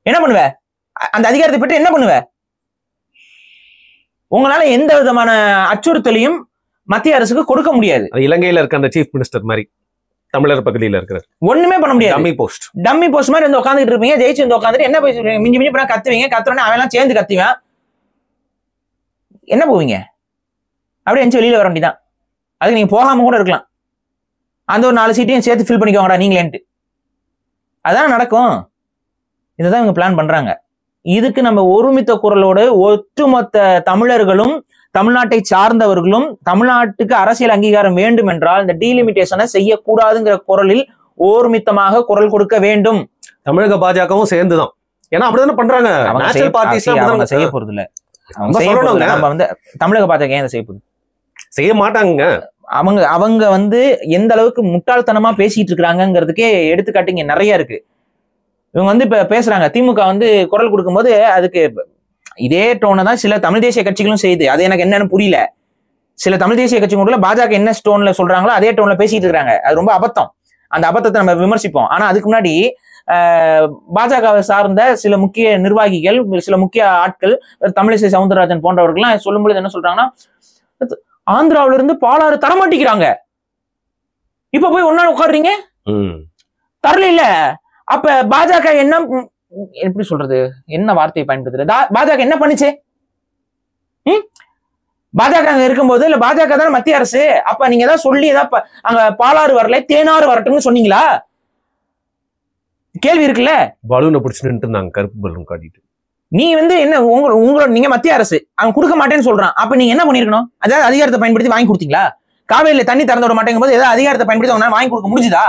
என்ன பண்ணுவ? அந்த அதிகாரத்தை பெற்று என்ன பண்ணுவ? உங்களால எந்த விதமான அச்சுறுத்தலையும் மத்திய அரசுக்கு கொடுக்க முடியாது. இலங்கையில இருக்க அந்த சீஃப் மினிஸ்டர் மாதிரி தமிழர் பகுதியில இருக்கிற ஒண்ணுமே பண்ண முடியாது. டம்மி போஸ்ட் மாதிரி வந்து உட்காந்துட்டு இருப்பீங்க, ஜெயிச்சு வந்து உட்காந்துட்டு என்ன பேசுவீங்க, மிஞ்சி மிஞ்சி பண்ணா கத்துவீங்க, கத்துறோன்னே அவன் எல்லாம் சேர்ந்து கத்துவேன், என்ன போவீங்க அப்படியே எஞ்சி வெளியில வர வேண்டியதான். அதுக்கு நீங்க போகாம கூட இருக்கலாம், அந்த ஒரு 4 சீட்டையும் சேர்த்து ஃபில் பண்ணிக்கோங்கடா நீங்களேன்ட்டு. அதான் நடக்கும். இதுதான் இவங்க பிளான் பண்றாங்க. இதுக்கு நம்ம ஒருமித்த குரலோடு ஒட்டுமொத்த தமிழர்களும் தமிழ்நாட்டை சார்ந்தவர்களும் தமிழ்நாட்டுக்கு அரசியல் அங்கீகாரம் வேண்டும் என்றால் இந்த டீலிமிட்டேஷனை செய்யக்கூடாதுங்கிற குரலில் ஒருமித்தமாக குரல் கொடுக்க வேண்டும். தமிழக பாஜகவும் சேர்ந்துதான், ஏன்னா அப்படிதானே பண்றாங்க. அவங்க செய்ய போறது இல்ல, நம்ம வந்து தமிழக பாஜக ஏன் செய்ய போகுது, செய்ய மாட்டாங்க. அவங்க வந்து எந்த அளவுக்கு முட்டாள்தனமா பேசிட்டு இருக்கிறாங்கிறதுக்கே எடுத்துக்காட்டு இங்க நிறைய இருக்கு. இவங்க வந்து இப்ப பேசுறாங்க, திமுக வந்து குரல் கொடுக்கும்போது அதுக்கு இதே டோனை தான் சில தமிழ் தேசிய கட்சிகளும் செய்யுது. அது எனக்கு என்னன்னு புரியல. சில தமிழ் தேசிய கட்சிகளும் பாஜக என்ன டோன்ல சொல்றாங்களோ அதே டோன்ல பேசிட்டு இருக்காங்க. அது ரொம்ப அபத்தம். அந்த அபத்தத்தை நம்ம விமர்சிப்போம். ஆனா அதுக்கு முன்னாடி பாஜகவை சார்ந்த சில முக்கிய நிர்வாகிகள், சில முக்கிய ஆட்கள், தமிழிசை சவுந்தரராஜன் போன்றவர்கள்லாம் சொல்லும்பொழுது என்ன சொல்றாங்கன்னா, ஆந்திராவில இருந்து பாலாறு தரமாட்டிக்கிறாங்க, இப்ப போய் ஒன்னா உட்காடுறீங்க, தரல இல்ல. அப்ப பாஜக என்ன, எப்படி சொல்றது, என்ன வார்த்தையை பயன்படுத்துறது, பாஜக என்ன பண்ணுச்சு? பாஜக அங்க இருக்கும்போது இல்ல பாஜக தான் மத்திய அரசு, அப்ப நீங்க ஏதாவது சொல்லி ஏதாவது அங்க பாலாறு வரல தேனாறு வரட்டும்னு சொன்னீங்களா? கேள்வி இருக்குல்ல. பலூனை பிடிச்சு நின்று இருந்தாங்க, கருப்பு பலூன் காட்டிட்டு. நீ வந்து என்ன உங்களோட நீங்க மத்திய அரசு, அவன் கொடுக்க மாட்டேன்னு சொல்றான், அப்ப நீங்க என்ன பண்ணிருக்கணும்? அதாவது அதிகாரத்தை பயன்படுத்தி வாங்கி கொடுத்தீங்களா? காவேரியில தண்ணி திறந்து விட மாட்டேங்கும் போது ஏதாவது அதிகாரத்தை பயன்படுத்தி அவங்க வாங்கி கொடுக்க முடிஞ்சுதா?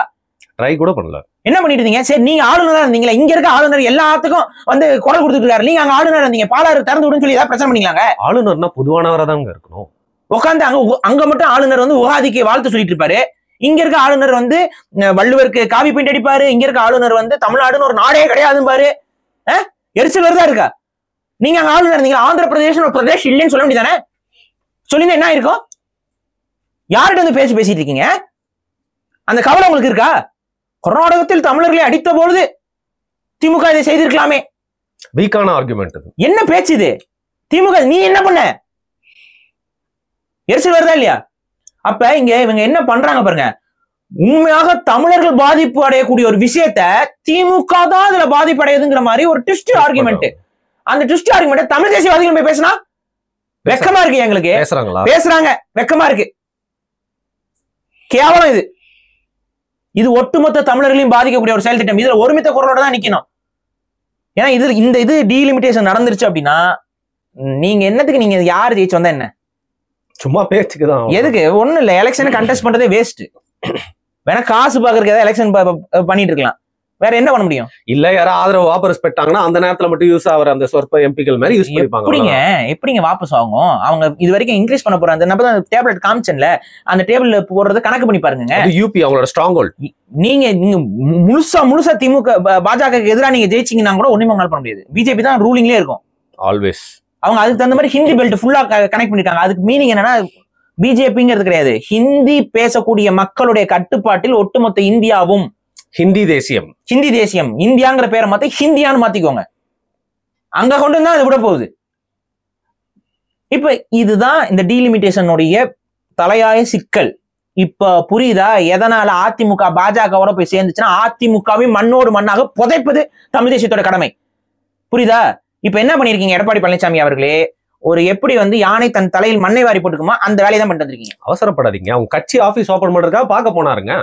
ட்ரை கூட பண்ணல. என்ன பண்ணிட்டு இருந்தீங்க? சரி, நீங்க ஆளுநரா இருந்தீங்களா? இங்க இருக்க ஆளுநர் எல்லாத்துக்கும் வந்து குரல் கொடுத்துட்டு இருக்காரு, நீங்க அங்க ஆளுநர் இருந்தீங்க, பாலாறு திறந்து விடுன்னு சொல்லி ஏதாவது பிரச்சனை பண்ணீங்களாங்க? ஆளுநர்னா பொதுவானவரா தான் இருக்கணும். உட்காந்து அங்க மட்டும் ஆளுநர் வந்து உகாதிக்கு வாழ்த்து சொல்லிட்டு இருப்பாரு. இங்க இருக்க ஆளுநர் வந்து வள்ளுவருக்கு காவி பெயிண்ட் அடிப்பாரு. இங்க இருக்க ஆளுநர் வந்து தமிழ்நாடுன்னு ஒரு நாடே கிடையாதுன்னு பாரு. எரிச்சல் வருதா இருக்கா? நீங்க அங்க ஆளுநர் இருந்தீங்க, ஆந்திர பிரதேஷ் ஒரு பிரதேஷ் இல்லைன்னு சொல்ல வேண்டியதானே? சொல்லியிருந்தா என்ன இருக்கும்? யார்கிட்ட வந்து பேசிட்டு இருக்கீங்க? அந்த கவலை உங்களுக்கு இருக்கா? கர்நாடகத்தில் தமிழர்களை அடித்த பொழுது திமுக இதை செய்திருக்கலாமே. வீக்கான ஆர்குமெண்ட். என்ன பேச்சு இது? திமுக நீ என்ன பண்ண? எரிச்சல் வருதா இல்லையா? அப்ப இங்க இவங்க என்ன பண்றாங்க பாருங்க. உண்மையாக தமிழர்கள் பாதிப்பு அடையக்கூடிய ஒரு விஷயத்த திமுக தான் அதுல பாதிப்பு அடையுதுங்கிற மாதிரி ஒரு ட்விஸ்ட் ஆர்குமெண்ட். அந்த ட்விஸ்ட் ஆர்குமெண்ட் தமிழ் தேசியவாதிகள் போய் பேசினா வெக்கமா இருக்கு. எங்களுக்கு பேசுறாங்க, வெக்கமா இருக்கு. கேவலம் இது. இது ஒட்டுமொத்த தமிழர்களையும் பாதிக்கக்கூடிய ஒரு செயல் திட்டம். இதுல ஒருமித்த குரலோட தான் நிக்கணும். ஏன்னா இது டீலிமிட்டேஷன் நடந்துருச்சு அப்படின்னா நீங்க என்னத்துக்கு, நீங்க யாரு ஜெயிச்சு வந்தா என்ன? சும்மா பேச்சுக்குதான். எதுக்கு? ஒண்ணும் இல்ல, எலெக்ஷன் கண்டெஸ்ட் பண்றதே வேஸ்ட். வேணா காசு பாக்குறதுக்கு ஏதாவது எலெக்ஷன் பண்ணிட்டு இருக்கலாம், வேற என்ன பண்ண முடியும்? இல்ல யாரும் ஆதரவு வாபஸ் பெற்றாங்கன்னா அந்த நேரத்துல மட்டும் யூஸ் ஆகிற அந்த சொற்ப எம்பிக்கள் மாதிரி யூஸ் பண்ணிப்பாங்க. எப்படிங்க வாபஸ் ஆகும்? அவங்க இது வரைக்கும் இன்க்ரீஸ் பண்ண போறாங்க. அந்த நம்ம டேப்லெட் காமிச்சன்ல, அந்த டேபிள்ல போடுறது கணக்கு பண்ணி பாருங்க. யூபி அவங்களோட ஸ்ட்ராங் ஹோல்ட். நீங்க முழுசா திமுக பாஜக எதிராக நீங்க ஜெயிச்சீங்கன்னா கூட ஒண்ணுமே உங்களால பண்ண முடியாது. பிஜேபி தான் ரூலிங்லயே இருக்கும் ஆல்வேஸ். அவங்க அதுக்கு தகுந்த மாதிரி ஹிந்தி பெல்ட் ஃபுல்லா கனெக்ட் பண்ணிருக்காங்க. அதுக்கு மீனிங் என்னன்னா பிஜேபிங்கிறது கிடையாது, ஹிந்தி பேசக்கூடிய மக்களுடைய கட்டுப்பாட்டில் ஒட்டுமொத்த இந்தியாவும். ஹிந்தி தேசியம், ஹிந்தி தேசியம். இந்தியாங்கிற பேரை மாத்தி ஹிந்தியான்னு மாத்திக்கோங்க. அங்க கொண்டு தான் அது விட போகுது. இப்ப இதுதான் இந்த டீலிமிட்டேஷனுடைய தலையாய சிக்கல். இப்ப புரியுதா எதனால அதிமுக பாஜகவோட போய் சேர்ந்துச்சுன்னா அதிமுகவை மண்ணோடு மண்ணாக புதைப்பது தமிழ் தேசியத்தோட கடமை. புரியுதா? இப்ப என்ன பண்ணிருக்கீங்க எடப்பாடி பழனிசாமி அவர்களே, ஒரு எப்படி வந்து யானை தன் தலையில் மண்ணை வாரி போட்டுக்குமா அந்த வேலையை தான் பண்ணிட்டு வந்திருக்கீங்க. அவசரப்படாதீங்க. அவங்க கட்சி ஆபீஸ் ஓபன் பண்றதுக்காக பார்க்க போனாருங்க.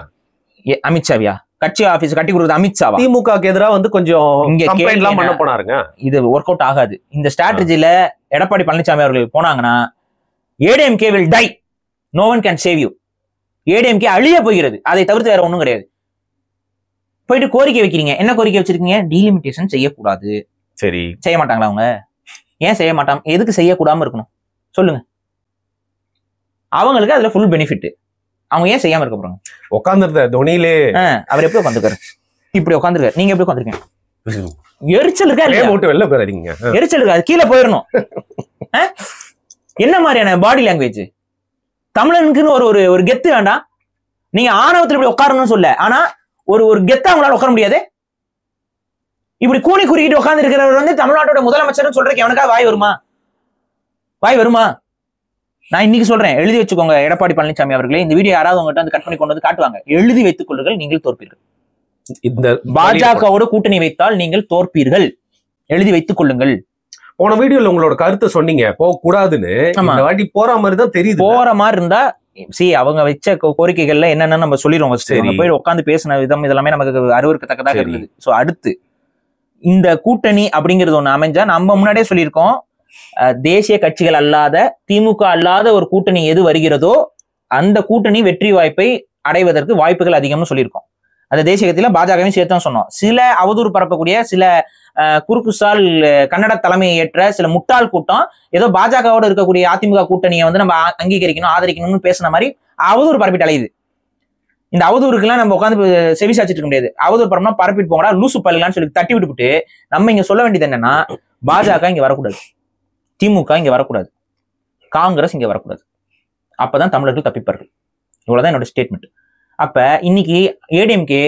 அமித்ஷாவியா? கட்சி ஆபீஸ் கட்டி கொடுக்குறது அமித்ஷாவா? திமுக எதிராக வந்து கொஞ்சம் கம்ப்ளைண்ட்லாம் பண்ண போனாருங்க. இது ஒர்க் அவுட் ஆகாது. இந்த ஸ்ட்ராட்டஜில எடப்பாடி பழனிசாமி அவர்கள் போனாங்கன்னா ADMK will die, no one can save you. ADMK அழிய போகிறது, அதை தவிர்த்து வேற ஒண்ணும் கிடையாது. போயிட்டு கோரிக்கை வைக்கிறீங்க. என்ன கோரிக்கை வச்சிருக்கீங்க? டீலிமிட்டேஷன் செய்யக்கூடாது. சரி, செய்ய மாட்டாங்களா அவங்க? ஏன் செய்ய மாட்டாங்க? எதுக்கு செய்யக்கூடாம இருக்கணும் சொல்லுங்க? அவங்களுக்கு அதுல ஃபுல் பெனிஃபிட். அவங்க ஏன் செய்யாம இருக்க போறாங்க? உட்காந்துருந்த தோனியிலே அவர் எப்படி உட்காந்துருக்காரு? இப்படி உட்காந்துருக்காரு. நீங்க எப்படி உட்காந்துருக்கீங்க? எரிச்சல் இருக்கா? வெளில போயிடாதீங்க. எரிச்சல் இருக்கு, அது கீழே போயிடணும். என்ன மாதிரியான பாடி லாங்குவேஜ்? தமிழனுக்குன்னு ஒரு கெத்து வேண்டாம்? நீங்க ஆணவத்தில் இப்படி உட்காரணும்னு சொல்ல, ஆனா ஒரு கெத்தா அவங்களால உட்கார முடியாது. இப்படி கூனி குறிக்கிட்டு உட்கார்ந்து இருக்கிறவர் வந்து தமிழ்நாட்டோட முதலமைச்சர் சொல்றதுக்கு எவனுக்கா வாய் வருமா? வாய் வருமா? நான் இன்னைக்கு சொல்றேன், எழுதி வச்சுக்கோங்க எடப்பாடி பழனிசாமி அவர்களே. இந்த வீடியோ யாராவது உங்ககிட்ட வந்து கட் பண்ணி கொண்டு வந்து காட்டுவாங்க. எழுதி வைத்துக் கொள்ளுங்கள், நீங்கள் தோற்பீர்கள். இந்த பாஜகவோடு கூட்டணி வைத்தால் நீங்கள் தோற்பீர்கள், எழுதி வைத்துக் கொள்ளுங்கள். போன வீடியோல உங்களோட கருத்தை சொன்னீங்க, போக கூடாதுன்னு. இந்த வாட்டி போற மாதிரி தான் தெரியுது. போற மாதிரி இருந்தா அவங்க வச்ச கோரிக்கைகள்ல என்னென்ன நம்ம சொல்லிடுவோம். போய் உட்காந்து பேசின விதம் இதெல்லாமே நமக்கு அருவருக்கத்தக்கதாக இருந்தது. சோ அடுத்து இந்த கூட்டணி அப்படிங்கிறது ஒண்ணு அமைஞ்சா, நம்ம முன்னாடியே சொல்லியிருக்கோம், தேசிய கட்சிகள் அல்லாத, திமுக அல்லாத ஒரு கூட்டணி எது வருகிறதோ அந்த கூட்டணி வெற்றி வாய்ப்பை அடைவதற்கு வாய்ப்புகள் அதிகம்னு சொல்லியிருக்கோம். அந்த தேசிய கட்சியில பாஜகவையும் சேர்த்தான் சொன்னோம். சில அவதூறு பரப்பக்கூடிய சில குறுக்குசால் கன்னட தலைமையை ஏற்ற சில முட்டாள் கூட்டம் ஏதோ பாஜகவோட இருக்கக்கூடிய அதிமுக கூட்டணியை வந்து நம்ம அங்கீகரிக்கணும், ஆதரிக்கணும்னு பேசின மாதிரி அவதூறு பரப்பிட்டு அலையுது. இந்த அவதூறுக்கெல்லாம் நம்ம உட்காந்து செவி சாச்சிட்டு இருக்க முடியாது. அவதூறு பரப்புனா பரப்பிட்டு போங்கடா லூசு பல்லான்னு சொல்லி தட்டி விட்டுவிட்டு நம்ம இங்க சொல்ல வேண்டியது என்னன்னா, பாஜக இங்க வரக்கூடாது, திமுக இங்க வரக்கூடாது, காங்கிரஸ் இங்க வரக்கூடாது. அப்பதான் தமிழர்கள் தப்பிப்பார்கள். இவ்வளவுதான் என்னோட ஸ்டேட்மெண்ட். அப்ப இன்னைக்கு ஏடிஎம்கே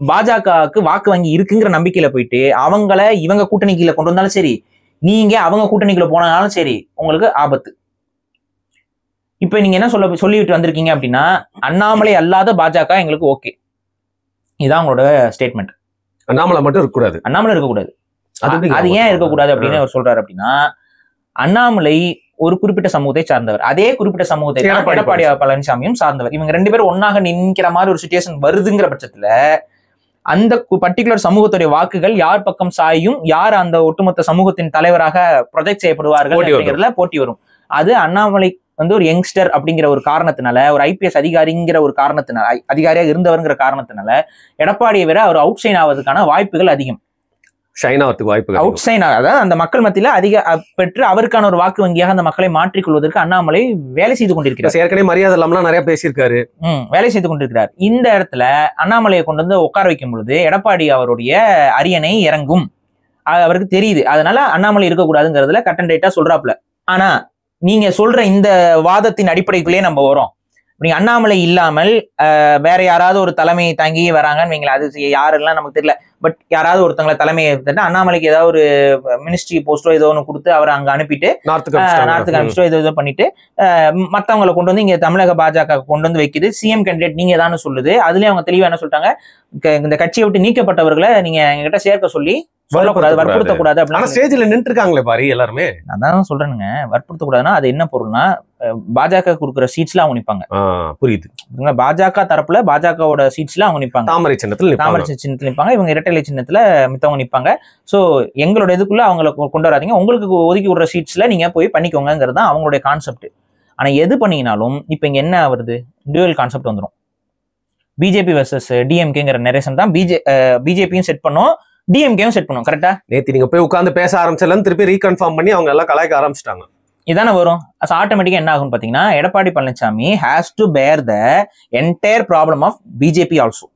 பாஜகவுக்கு வாக்கு வங்கி இருக்குங்கிற நம்பிக்கையில போயிட்டு அவங்கள இவங்க கூட்டணிக்குள்ள கொண்டு வந்தாலும் சரி, நீங்க அவங்க கூட்டணிக்குள்ள போனாலும் சரி, உங்களுக்கு ஆபத்து. இப்ப நீங்க என்ன சொல்லிட்டு வந்திருக்கீங்க அப்படின்னா, அண்ணாமலை அல்லாத பாஜக எங்களுக்கு ஓகே, இதான் உங்களோட ஸ்டேட்மெண்ட். அண்ணாமலை மட்டும் இருக்கக்கூடாது, அண்ணாமலை இருக்கக்கூடாது. அது ஏன் இருக்கக்கூடாது அப்படின்னு அவர் சொல்றாரு அப்படின்னா, அண்ணாமலை ஒரு குறிப்பிட்ட சமூகத்தை சார்ந்தவர், அதே குறிப்பிட்ட சமூகத்தை எடப்பாடி பழனிசாமியும் சார்ந்தவர். இவங்க ரெண்டு பேரும் ஒன்னாக நிற்கிற மாதிரி ஒரு சிச்சுவேஷன் வருதுங்கிற பட்சத்துல அந்த பர்டிகுலர் சமூகத்துடைய வாக்குகள் யார் பக்கம் சாயும், யார் அந்த ஒட்டுமொத்த சமூகத்தின் தலைவராக ப்ரொஜெக்ட் செய்யப்படுவார்கள் அப்படிங்கிறதுல போட்டி வரும். அது அண்ணாமலை வந்து ஒரு யங்ஸ்டர் அப்படிங்கிற ஒரு காரணத்தினால, ஒரு ஐபிஎஸ் அதிகாரிங்கிற ஒரு காரணத்தினால, அதிகாரியாக இருந்தவர்ங்கிற காரணத்தினால எடப்பாடியை விட அவர் அவுட் சைன் ஆவதற்கான வாய்ப்புகள் அதிகம். அவுட் சைன், அதாவது அந்த மக்கள் மத்தியில அதிக பெற்று அவருக்கான ஒரு வாக்கு வங்கியாக அந்த மக்களை மாற்றிக்கொள்வதற்கு அண்ணாமலை வேலை செய்து கொண்டிருக்கிறார். ஏற்கனவே மரியாதை இல்லாம நிறைய பேசியிருக்காரு, வேலை செய்து கொண்டிருக்கிறார். இந்த இடத்துல அண்ணாமலையை கொண்டு வந்து உட்கார வைக்கும் பொழுது எடப்பாடி அவருடைய அரியணை இறங்கும், அவருக்கு தெரியுது. அதனால அண்ணாமலை இருக்கக்கூடாதுங்கிறதுல கட் அண்ட் ரைட்டா சொல்றாப்ல. ஆனா நீங்க சொல்ற இந்த வாதத்தின் அடிப்படைக்குள்ளேயே நம்ம வரோம். நீங்க அண்ணாமலை இல்லாமல் வேற யாராவது ஒரு தலைமையை தாங்கி வராங்கன்னு வைங்களேன், அது யாரெல்லாம் நமக்கு தெரியல, பட் யாராவது ஒருத்தங்களை தலைமையை எடுத்துட்டு அண்ணாமலைக்கு ஏதாவது ஒரு மினிஸ்ட்ரி போஸ்டோ ஏதோ ஒன்று கொடுத்து அவரை அங்க அனுப்பிட்டு நார்த்துக்கு அனுப்பிச்சிட்டோ ஏதோ பண்ணிட்டு மற்றவங்களை கொண்டு வந்து இங்க தமிழக பாஜக கொண்டு வந்து வைக்குது. சிஎம் கேண்டிடேட் நீங்க தான் சொல்லுது. அதுலயே அவங்க தெளிவா என்ன சொல்லிட்டாங்க, இந்த கட்சியை விட்டு நீக்கப்பட்டவர்களை நீங்க எங்ககிட்ட சேர்க்க சொல்லி சொல்லக்கூடாது, வற்புறுத்தக்கூடாது அப்படின்னு ஸ்டேஜ்ல நின்று இருக்காங்களே பாரு எல்லாருமே. அதான் சொல்றேனுங்க, வற்புறுத்தக்கூடாதுன்னா அது என்ன பொருள்னா, பாஜக கொடுக்குற சீட்ஸ்ல அவங்க நிப்பாங்க. புரியுது. பாஜக தரப்புல பாஜகவோட சீட்ஸ்ல அவங்க நிப்பாங்க, தாமரை சின்னத்துல நிப்பாங்க, இவங்க இரட்டை சின்னத்துல மித்தவங்க நிப்பாங்க. சோ எங்களோட இதுக்குள்ள அவங்களை கொண்டு வராதீங்க, உங்களுக்கு ஒதுக்கி விடுற சீட்ஸ்ல நீங்க போய் பண்ணிக்கோங்கிறது தான் அவங்களுடைய கான்செப்ட். ஆனா எது பண்ணீங்கனாலும் இப்ப இங்க என்ன வருது, டியூவல் கான்செப்ட் வந்துடும். பிஜேபி வர்சஸ் டிஎம்கேங்கிற நரேஷன் தான் பிஜேபியும் செட் பண்ணோம், டிஎம்கேவும் செட் பண்ணும். கரெக்டா? நேத்து நீங்க போய் உட்கார்ந்து பேச ஆரம்பிச்சல திருப்பி ரீகன்ஃபார்ம் பண்ணி அவங்க எல்லாம் கலாய்க்க ஆரம்பிச்சிட்டாங்க. இதானே வரும். ஆட்டோமேட்டிக்கா என்ன ஆகும் பாத்தீங்கன்னா, Edappadi Palaniswami has to bear the entire problem of BJP also.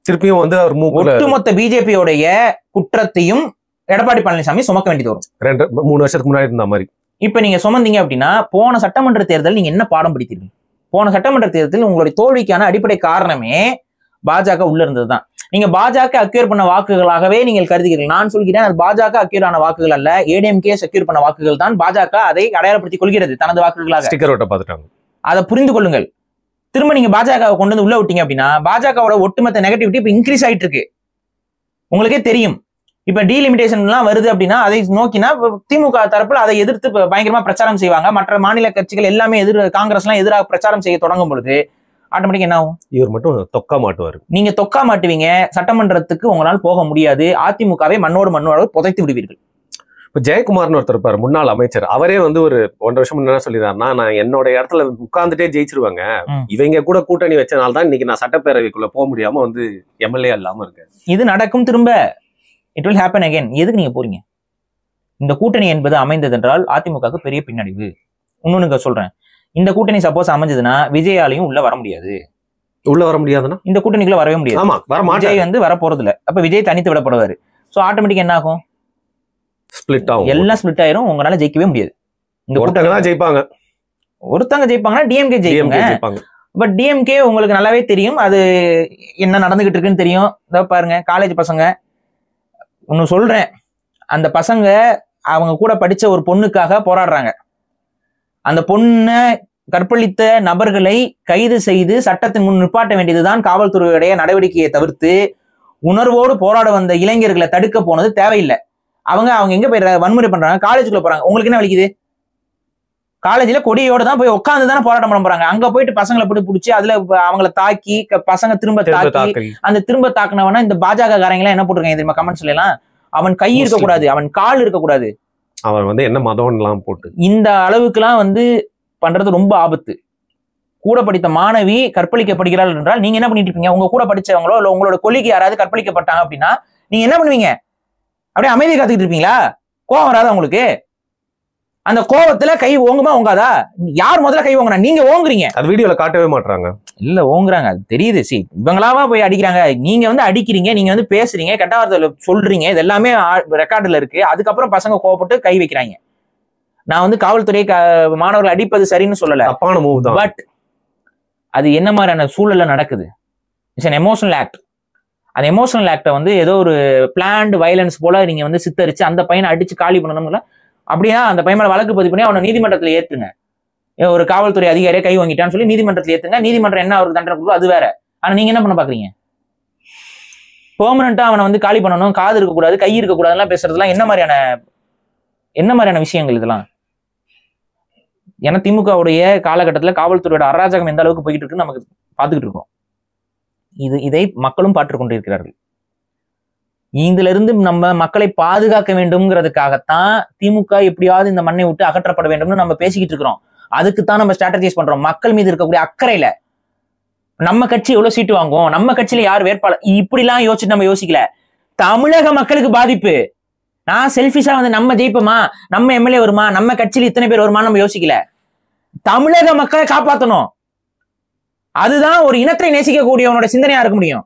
திருப்பியும் வந்து அவர் ஒட்டுமொத்த பிஜேபியோடைய குற்றத்தையும் எடப்பாடி பழனிசாமி சுமக்க வேண்டியது வரும். 2-3 வருஷத்துக்கு முன்னாடி இருந்த மாதிரி. இப்ப நீங்க சுமந்தீங்க அப்படின்னா, போன சட்டமன்ற தேர்தல் நீங்க என்ன பாடம் படித்தீர்கள்? போன சட்டமன்ற தேர்தலில் உங்களுடைய தோல்விக்கான அடிப்படை காரணமே பாஜக உள்ள இருந்ததுதான். நீங்க பாஜக அக்யூர் பண்ண வாக்குகளாகவே நீங்கள் கருதுகிறீர்கள். நான் சொல்கிறேன், அது பாஜக அக்யூர் ஆன வாக்குகள் அல்ல, ஏடிஎம்கே செக்யூர் பண்ண வாக்குகள் தான். பாஜக அதை அடையாளப்படுத்திக் கொள்கிறது தனது வாக்குகளாக. ஸ்டிக்கர் ஓட்ட பார்த்துட்டாங்க. அதை புரிந்து கொள்ளுங்கள். திரும்ப நீங்க பாஜக கொண்டு வந்து உள்ள விட்டீங்க அப்படின்னா, பாஜகவோட ஒட்டுமொத்த நெகட்டிவிட்டி இப்ப இன்க்ரீஸ் ஆயிட்டு இருக்கு. உங்களுக்கே தெரியும். இப்ப டீலிமிடேஷன் எல்லாம் வருது அப்படின்னா அதை நோக்கினா திமுக தரப்புல அதை எதிர்த்து பயங்கரமா பிரச்சாரம் செய்வாங்க. மற்ற மாநில கட்சிகள் எல்லாமே காங்கிரஸ் எல்லாம் எதிராக பிரச்சாரம் செய்ய தொடங்கும் பொழுது ஆட்டோமேட்டிக் என்ன ஆகும்? இவர் மட்டும் தொக்கா மாட்டுவாரு. நீங்க தொக்கா மாட்டுவீங்க, சட்டமன்றத்துக்கு உங்களால் போக முடியாது, அதிமுகவை மண்ணோடு புதைத்து விடுவீர்கள். இப்ப ஜெயக்குமார்னு ஒருத்தர் இருப்பாரு, முன்னாள் அமைச்சர். அவரே வந்து ஒரு 1.5 வருஷம் முன்னாடி சொல்லிடுறாருன்னா, நான் என்னோட இடத்துல உட்கார்ந்துட்டே ஜெயிச்சிருவாங்க, இவங்க கூட கூட்டணி வச்சனால தான் இன்னைக்கு நான் சட்டப்பேரவைக்குள்ள போக முடியாம வந்து எம்எல்ஏ இல்லாம இருக்கேன். இது நடக்கும், திரும்ப இட் வில் ஹேப்பன் அகைன். எதுக்கு நீங்க போறீங்க? இந்த கூட்டணி என்பது அமைந்தது என்றால் அதிமுகவுக்கு பெரிய பின்னடைவு. இன்னொன்னு சொல்றேன், இந்த கூட்டணி சப்போஸ் அமைஞ்சதுன்னா விஜயாலையும் உள்ள வர முடியாது. உள்ள வர முடியாதுன்னா இந்த கூட்டணிக்குள்ள வரவே முடியாது. விஜய் வந்து வர போறது இல்ல. அப்ப விஜய் தனித்து விடப்படுவாரு. சோ ஆட்டோமேட்டிக் என்ன ஆகும்? ஸ்பிளிட் ஆகும், எல்லாம் ஸ்பிளிட் ஆயிரும். உங்களால ஜெயிக்கவே முடியாது. இந்த கூட்டணி தான் ஜெயிப்பாங்க. ஒருத்தங்க ஜெயிப்பாங்கன்னா டிஎம்கே ஜெயிப்பாங்க. பட் டிஎம்கே உங்களுக்கு நல்லாவே தெரியும் அது என்ன நடந்துகிட்டு இருக்குன்னு தெரியும். இதை பாருங்க, காலேஜ் பசங்க ஒன்னு சொல்றேன், அந்த பசங்க அவங்க கூட படிச்ச ஒரு பொண்ணுக்காக போராடுறாங்க. அந்த பொண்ணை கற்பழித்த நபர்களை கைது செய்து சட்டத்தின் முன் நிப்பாட்ட வேண்டியதுதான் காவல்துறையுடைய நடவடிக்கையை தவிர்த்து உணர்வோடு போராட வந்த இளைஞர்களை தடுக்க போனது தேவையில்லை. அவங்க எங்க போய் வன்முறை பண்றாங்க? காலேஜுக்குள்ள போறாங்க. உங்களுக்கு என்ன வலிக்குது? காலேஜ்ல கொடியோட தான் போய் உட்காந்து தானே போராட்டம் பண்ண போறாங்க. அங்க போயிட்டு பசங்களை பிடிச்சி அதுல அவங்கள தாக்கி பசங்க திரும்ப தாக்கி அந்த திரும்ப தாக்குனவனா இந்த பாஜக காரங்க என்ன போட்டிருக்காங்க தெரியுமா கமெண்ட்ஸ்ல எல்லாம்? அவன் கை இருக்கக்கூடாது, அவன் கால் இருக்கக்கூடாது, அவன் என்ன மதம் போட்டு இந்த அளவுக்கு எல்லாம் பண்றது ரொம்ப ஆபத்து. கூட படித்த மாணவி கற்பழிக்கப்படுகிறாள் என்றால் நீங்க என்ன பண்ணிட்டு இருப்பீங்க? உங்க கூட படிச்சவங்களோ இல்ல உங்களோட கொலிக்கு யாராவது கற்பழிக்கப்பட்டாங்க அப்படின்னா நீங்க என்ன பண்ணுவீங்க? அப்படியே அமைதியை காத்துக்கிட்டு இருப்பீங்களா? கோவம் வராதா உங்களுக்கு? அந்த கோவத்துல கை ஓங்குமா ஓங்காதா? யார் முதல்ல கை ஓங்குனா? நீங்க ஓங்குறீங்க. அது வீடியோல காட்டவே மாட்டாங்க. இல்ல ஓங்குறாங்க, அது தெரியுது. இவங்களாவா போய் அடிக்கிறாங்க, நீங்க அடிக்கிறீங்க, நீங்க பேசுறீங்க, கெட்ட வார்த்தை சொல்றீங்க, இது எல்லாமே ரெக்கார்டுல இருக்கு. அதுக்கப்புறம் பசங்க கோவப்பட்டு கை வைக்கிறாங்க. நான் காவல்துறை மாணவர்கள் அடிப்பது சரின்னு சொல்லல, தப்பான மூவ் தான். பட் அது என்ன மாதிரியான சூழல்ல நடக்குது? It's an emotional act. அந்த எமோஷனல் ஆக்டை ஏதோ ஒரு பிளான்டு வயலன்ஸ் போல நீங்க சித்தரிச்சு அந்த பையனை அடிச்சு காலி பண்ணணும்ல. அப்படின்னா அந்த பையன் மேல வழக்கு பதிவு பண்ணி அவனை நீதிமன்றத்தில் ஏத்துங்க. ஒரு காவல்துறை அதிகாரியை கை வாங்கிட்டான்னு சொல்லி நீதிமன்றத்தில் ஏத்துங்க. நீதிமன்றம் என்ன அவருக்கு தண்டனை கொடுக்கும் அது வேற. ஆனா நீங்க என்ன பண்ண பாக்குறீங்க? பெர்மனண்டா அவனை காலி பண்ணணும், காது இருக்கக்கூடாது, கை இருக்கக்கூடாதுலாம் பேசுறதுலாம் என்ன மாதிரியான விஷயங்கள் இதெல்லாம்? ஏன்னா திமுகவுடைய காலகட்டத்தில் காவல்துறையோட அராஜகம் எந்த அளவுக்கு போயிட்டு இருக்குன்னு நமக்கு பார்த்துக்கிட்டு இருக்கோம். இதை மக்களும் பார்த்து கொண்டிருக்கிறார்கள். இதுல இருந்து நம்ம மக்களை பாதுகாக்க வேண்டும்ங்கிறதுக்காகத்தான் திமுக எப்படியாவது இந்த மண்ணை விட்டு அகற்றப்பட வேண்டும்னு நம்ம பேசிக்கிட்டு இருக்கிறோம். அதுக்குத்தான் நம்ம ஸ்ட்ராட்டஜைஸ் பண்றோம். மக்கள் மீது இருக்கக்கூடிய அக்கறையில நம்ம கட்சி எவ்வளவு சீட்டு வாங்குவோம், நம்ம கட்சியில யார் வேட்பாளர், இப்படிலாம் யோசிச்சுட்டு நம்ம யோசிக்கல. தமிழக மக்களுக்கு பாதிப்பு. நான் செல்ஃபிஷா நம்ம ஜெயிப்போமா, நம்ம எம்எல்ஏ வருமா, நம்ம கட்சியில இத்தனை பேர் வருமா நம்ம யோசிக்கல. தமிழக மக்களை காப்பாற்றணும். அதுதான் ஒரு இனத்தை நேசிக்கக்கூடியவனோட சிந்தனையா இருக்க முடியும்.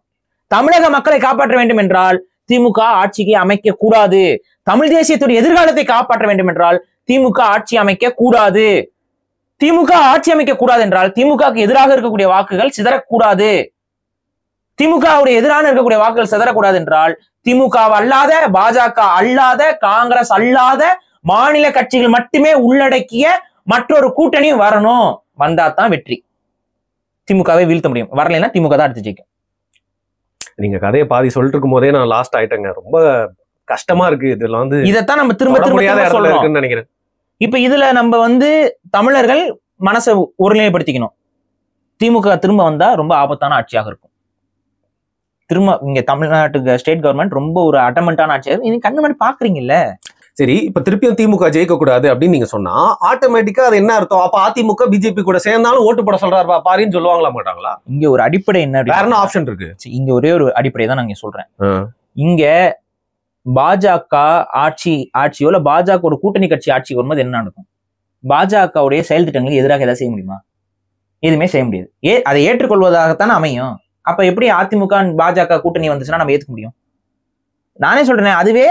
தமிழக மக்களை காப்பாற்ற வேண்டும் என்றால் திமுக ஆட்சிக்கு அமைக்க கூடாது. தமிழ் தேசியத்துடைய எதிர்காலத்தை காப்பாற்ற வேண்டும் என்றால் திமுக ஆட்சி அமைக்க கூடாது. திமுக ஆட்சி அமைக்க கூடாது என்றால் திமுகவுக்கு எதிராக இருக்கக்கூடிய வாக்குகள் சிதறக்கூடாது. திமுகவுடைய எதிரான இருக்கக்கூடிய வாக்குகள் சிதறக்கூடாது என்றால் திமுக அல்லாத, பாஜக அல்லாத, காங்கிரஸ் அல்லாத மாநில கட்சிகள் மட்டுமே உள்ளடக்கிய மற்றொரு கூட்டணியும் வரணும். வந்தாதான் வெற்றி. திமுகவை வீழ்த்த முடியும். வரலைன்னா திமுக தான் அடுத்து ஜெயிக்கும். நீங்க கதையை பாதி சொல்லிட்டு இருக்கும் போதே நான் லாஸ்ட் ஆயிட்டேங்க. ரொம்ப கஷ்டமா இருக்கு. இதெல்லாம் இதைத்தான் நம்ம திரும்ப சொல்றோம் நினைக்கிறேன். இப்ப இதுல நம்ம தமிழர்கள் மனசை ஒருநிலைப்படுத்திக்கணும். திமுக திரும்ப வந்தா ரொம்ப ஆபத்தான ஆட்சியாக இருக்கும். திரும்ப இங்க தமிழ்நாட்டுக்கு ஸ்டேட் கவர்மெண்ட் ரொம்ப ஒரு அட்டமெண்டான ஆட்சியாக நீங்க கண்ணு மணி பாக்குறீங்கல்ல. சரி, இப்ப திருப்பியும் திமுக ஜெயிக்க கூடாது அப்படின்னு நீங்க சொன்னா ஆட்டோமேட்டிக்கா அது என்ன அர்த்தம்? அப்ப அதிமுக பிஜேபி கூட சேர்ந்தாலும் ஓட்டு போட சொல்றாரு பாருன்னு சொல்லுவாங்களா மாட்டாங்களா? இங்க ஒரு அடிப்படை என்ன, வேற என்ன ஆப்ஷன் இருக்கு? இங்க ஒரே ஒரு அடிப்படை தான் நான் சொல்றேன். இங்க பாஜக ஆட்சியோ இல்ல பாஜக ஒரு கூட்டணி கட்சி ஆட்சி வரும்போது என்ன நடக்கும்? பாஜகவுடைய செயல் திட்டங்களுக்கு எதிராக ஏதாவது செய்ய முடியுமா? எதுவுமே செய்ய முடியாது. அதை ஏற்றுக்கொள்வதாகத்தானே அமையும். அப்ப எப்படி அதிமுக பாஜக கூட்டணி வந்துச்சுன்னா நம்ம ஏத்துக்க முடியும்? நானே சொல்றேன், அதுவே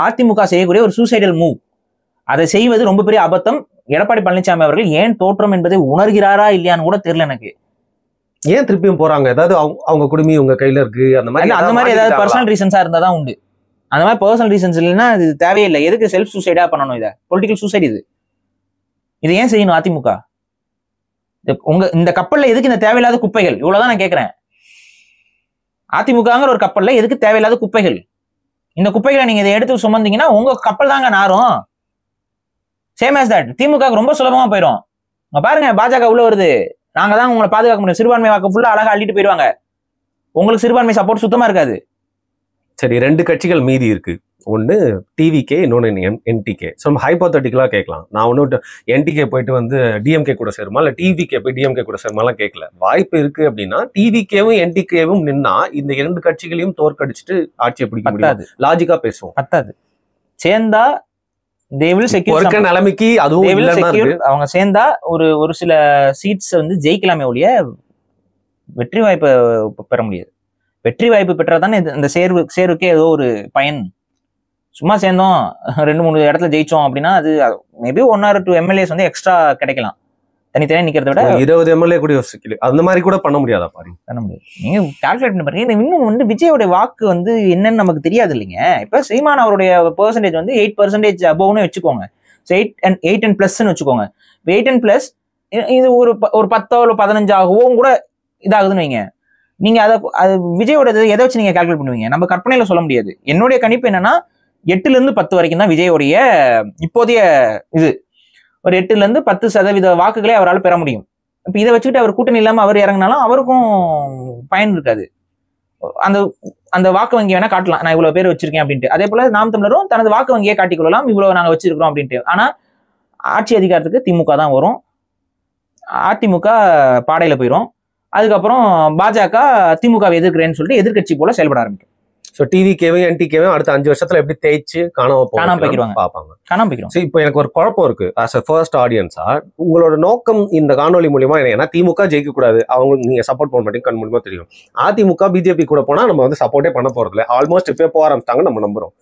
அதிமுக செய்யக்கூடிய ஒரு சூசைடல் மூவ். அதை செய்வது ரொம்ப பெரிய அபத்தம். எடப்பாடி பழனிசாமி அவர்கள் ஏன் தோற்றம் என்பதை உணர்கிறாரா இல்லையான்னு கூட தெரியல எனக்கு. ஏன் திருப்பியும் போறாங்க? ஏதாவது அவங்க குடுமி உங்க கையில இருக்கு அந்த மாதிரி ஏதாவது பர்சனல் ரீசன்ஸா இருந்தா தான் உண்டு. அந்த மாதிரி பர்சனல் ரீசன்ஸ் இல்லைன்னா இது தேவையில்லை. எதுக்கு செல்ஃப் சூசைடா பண்ணணும்? இதை பொலிட்டிக்கல் சூசைட் இது ஏன் செய்யணும் அதிமுக? இந்த கப்பல்ல எதுக்கு இந்த தேவையில்லாத குப்பைகள்? இவ்வளவுதான் நான் கேட்கிறேன். அதிமுகங்கிற ஒரு கப்பல்ல எதுக்கு தேவையில்லாத குப்பைகள்? இந்த குப்பைகளை நீங்க இதை எடுத்து சுமந்தீங்கன்னா உங்க கப்பல் தாங்க நாரும். சேம் ஆஸ் தட் திமுக ரொம்ப சுலபமா போயிடும். பாருங்க, பாஜக உள்ள வருது, நாங்க தான் உங்களை பாதுகாக்க முடியும். சிறுபான்மை வாக்கு ஃபுல்லா அழகா அள்ளிட்டு போயிடுவாங்க. உங்களுக்கு சிறுபான்மை சப்போர்ட் சுத்தமா இருக்காது. சரி, 2 கட்சிகள் மீதி இருக்கு. ஒன்னு டிவிகே, இன்னொன்னு என்டிகே. ஸோ ஹைப்போதட்டிக்கலா கேட்கலாம். நான் ஒன்னும் என்டிகே போயிட்டு டிஎம்கே கூட சேருமா இல்ல டிவிகே போய் டிஎம்கே கூட சேருமாலாம் கேட்கல. வாய்ப்பு இருக்கு அப்படின்னா டிவிகேவும் என்டிகேவும் நின்னா இந்த 2 கட்சிகளையும் தோற்கடிச்சிட்டு ஆட்சியை பிடிக்க முடியாது. லாஜிக்கா பேசுவோம். பத்தாது. சேர்ந்தா நிலைமைக்கு அதுவும் அவங்க சேர்ந்தா ஒரு சில சீட்ஸ் ஜெயிக்கலாமே ஒழிய வெற்றி வாய்ப்பை பெற முடியாது. வெற்றி வாய்ப்பு பெற்றாதானே இந்த சேர்வுக்கே ஏதோ ஒரு பயன். சும்மா சேர்ந்தோம் 2-3 இடத்துல ஜெயிச்சோம் அப்படின்னா அது மேபி 1 or 2 எம்எல்ஏஸ் எக்ஸ்ட்ரா கிடைக்கலாம். தனித்தனியா நிக்கிறத விட 20 எம்எல்ஏ கூட அந்த மாதிரி கூட பண்ண முடியாதா? பண்ண முடியாது. நீங்க கால்குலேட் பண்ணி பாருங்க. இன்னும் விஜயோட வாக்கு என்னன்னு நமக்கு தெரியாது இல்லைங்க. இப்ப சீமான் அவருடைய பெர்சன்டேஜ் 8% அபோவ்னு வச்சுக்கோங்க. எயிட் அண்ட் பிளஸ்ன்னு வச்சுக்கோங்க. 8 and plus இது ஒரு 10 ஒரு 15 ஆகவும் கூட இதாகுதுன்னு வைங்க. நீங்க அது விஜயோட எதை வச்சு நீங்க கால்குலேட் பண்ணுவீங்க? நம்ம கற்பனையில சொல்ல முடியாது. என்னுடைய கணிப்பு என்னன்னா 8 to 10 வரைக்கும் தான் விஜயோடைய இப்போதைய இது. ஒரு 8 to 10% வாக்குகளே அவரால் பெற முடியும். இப்ப இதை வச்சுக்கிட்டு அவர் கூட்டணி இல்லாம அவர் இறங்கினாலும் அவருக்கும் பயன் இருக்காது. அந்த வாக்கு வங்கி வேணா காட்டலாம், நான் இவ்வளவு பேர் வச்சிருக்கேன் அப்படின்ட்டு. அதே போல நாம் தமிழரும் தனது வாக்கு வங்கியை காட்டிக்கொள்ளலாம், இவ்வளவு நாங்க வச்சிருக்கிறோம் அப்படின்ட்டு. ஆனா ஆட்சி அதிகாரத்துக்கு திமுக தான் வரும். அதிமுக பாடையில போயிடும். அதுக்கப்புறம் பாஜக திமுகவை எதிர்க்கிறேன்னு சொல்லிட்டு எதிர்கட்சி போல செயல்பட ஆரம்பிக்கும். ஸோ டிவிகேவையும் என்டிகேவையும் அடுத்த 5 வருஷத்துல எப்படி தேய்ச்சு காணாம போய்க்கிடுவாங்க, பார்ப்பாங்க. காணாம போய்க்கிறோம். சரி, இப்போ எனக்கு ஒரு குழப்பம் இருக்கு. ஆஸ் அ ஃபர்ஸ்ட் ஆடியன்ஸா உங்களோட நோக்கம் இந்த காணொலி மூலியமா என்ன? ஏன்னா திமுக ஜெயிக்க கூடாது, அவங்க நீங்க சப்போர்ட் பண்ண மாட்டீங்க, கண் மூலியமா தெரியும். அதிமுக பிஜேபி கூட போனா நம்ம வந்து சப்போர்ட்டே பண்ண போறது இல்லை, ஆல்மோஸ்ட் இப்பயே போக ஆரம்பிச்சிட்டாங்க, நம்ம நம்புறோம்.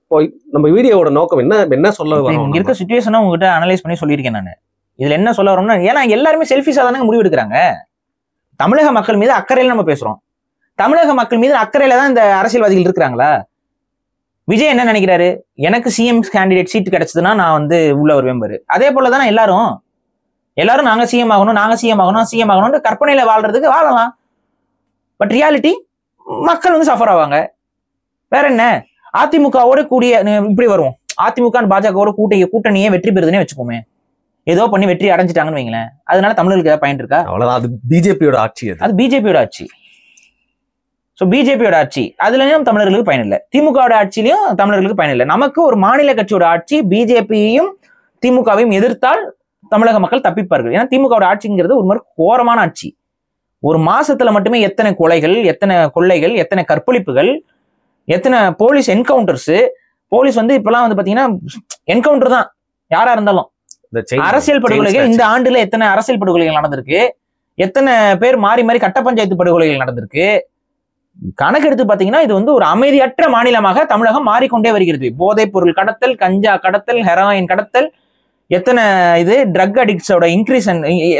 இப்போ நம்ம வீடியோட நோக்கம் என்ன சொல்ல வரோம்? இருக்க சுச்சுவேஷனை உங்ககிட்ட அனலைஸ் பண்ணி சொல்லியிருக்கேன் நான். இதுல என்ன சொல்ல வரோம்னா, ஏன்னா எல்லாருமே செல்ஃபிஷா தானே முடிவு எடுக்கிறாங்க. தமிழக மக்கள் மீது அக்கறையில நம்ம பேசுறோம். தமிழக மக்கள் மீது அக்கறையில தான் இந்த அரசியல்வாதிகள் இருக்கிறாங்களா? விஜய் என்ன நினைக்கிறாரு? எனக்கு சிஎம் கேண்டிடேட் சீட் கிடைச்சதுன்னா நான் வந்து உள்ள வருவேன் பாரு. அதே போலதானே எல்லாரும் நாங்க சிஎம் ஆகணும் கற்பனையில வாழ்றதுக்கு வாழலாம். பட் ரியாலிட்டி மக்கள் வந்து சஃபர் ஆவாங்க. வேற என்ன? அதிமுகவோட கூடிய இப்படி வரும், அதிமுக பாஜகவோட கூட்டணியே வெற்றி பெறுதுன்னே வச்சுக்கோமே. ஏதோ பண்ணி வெற்றி அடைஞ்சிட்டாங்கன்னு வைங்களேன். அதனால தமிழர்களுக்கு ஏதாவது பயன் இருக்கா? அவ்வளவுதான். அது பிஜேபியோட ஆட்சி. அது பிஜேபியோட ஆட்சி. ஸோ பிஜேபியோட ஆட்சி, அதுலயும் தமிழர்களுக்கு பயன் இல்லை. திமுகவோட ஆட்சியிலையும் தமிழர்களுக்கு பயன் இல்லை. நமக்கு ஒரு மாநில கட்சியோட ஆட்சி, பிஜேபியையும் திமுகவையும் எதிர்த்தால் தமிழக மக்கள் தப்பிப்பார்கள். ஏன்னா திமுகவோட ஆட்சிங்கிறது ஒரு மாதிரி கோரமான ஆட்சி. ஒரு மாசத்துல மட்டுமே எத்தனை கொலைகள், எத்தனை கொள்ளைகள், எத்தனை கற்பழிப்புகள், எத்தனை போலீஸ் என்கவுண்டர்ஸ். போலீஸ் வந்து இப்பெல்லாம் வந்து பாத்தீங்கன்னா என்கவுண்டர் தான் யாரா இருந்தாலும். அரசியல் படுகொலைகள் இந்த ஆண்டுல எத்தனை அரசியல் படுகொலைகள் நடந்திருக்கு, எத்தனை பேர் மாறி மாறி கட்ட பஞ்சாயத்து படுகொலைகள் நடந்திருக்கு. கணக்கு எடுத்து பாத்தீங்கன்னா இது வந்து ஒரு அமைதியற்ற மாநிலமாக தமிழகம் மாறிக்கொண்டே வருகிறது. போதைப் பொருள் கடத்தல், கஞ்சா கடத்தல், ஹெரோயின் கடத்தல், எத்தனை இது ட்ரக் அடிக்ட்ஸோட இன்க்ரீஸ்,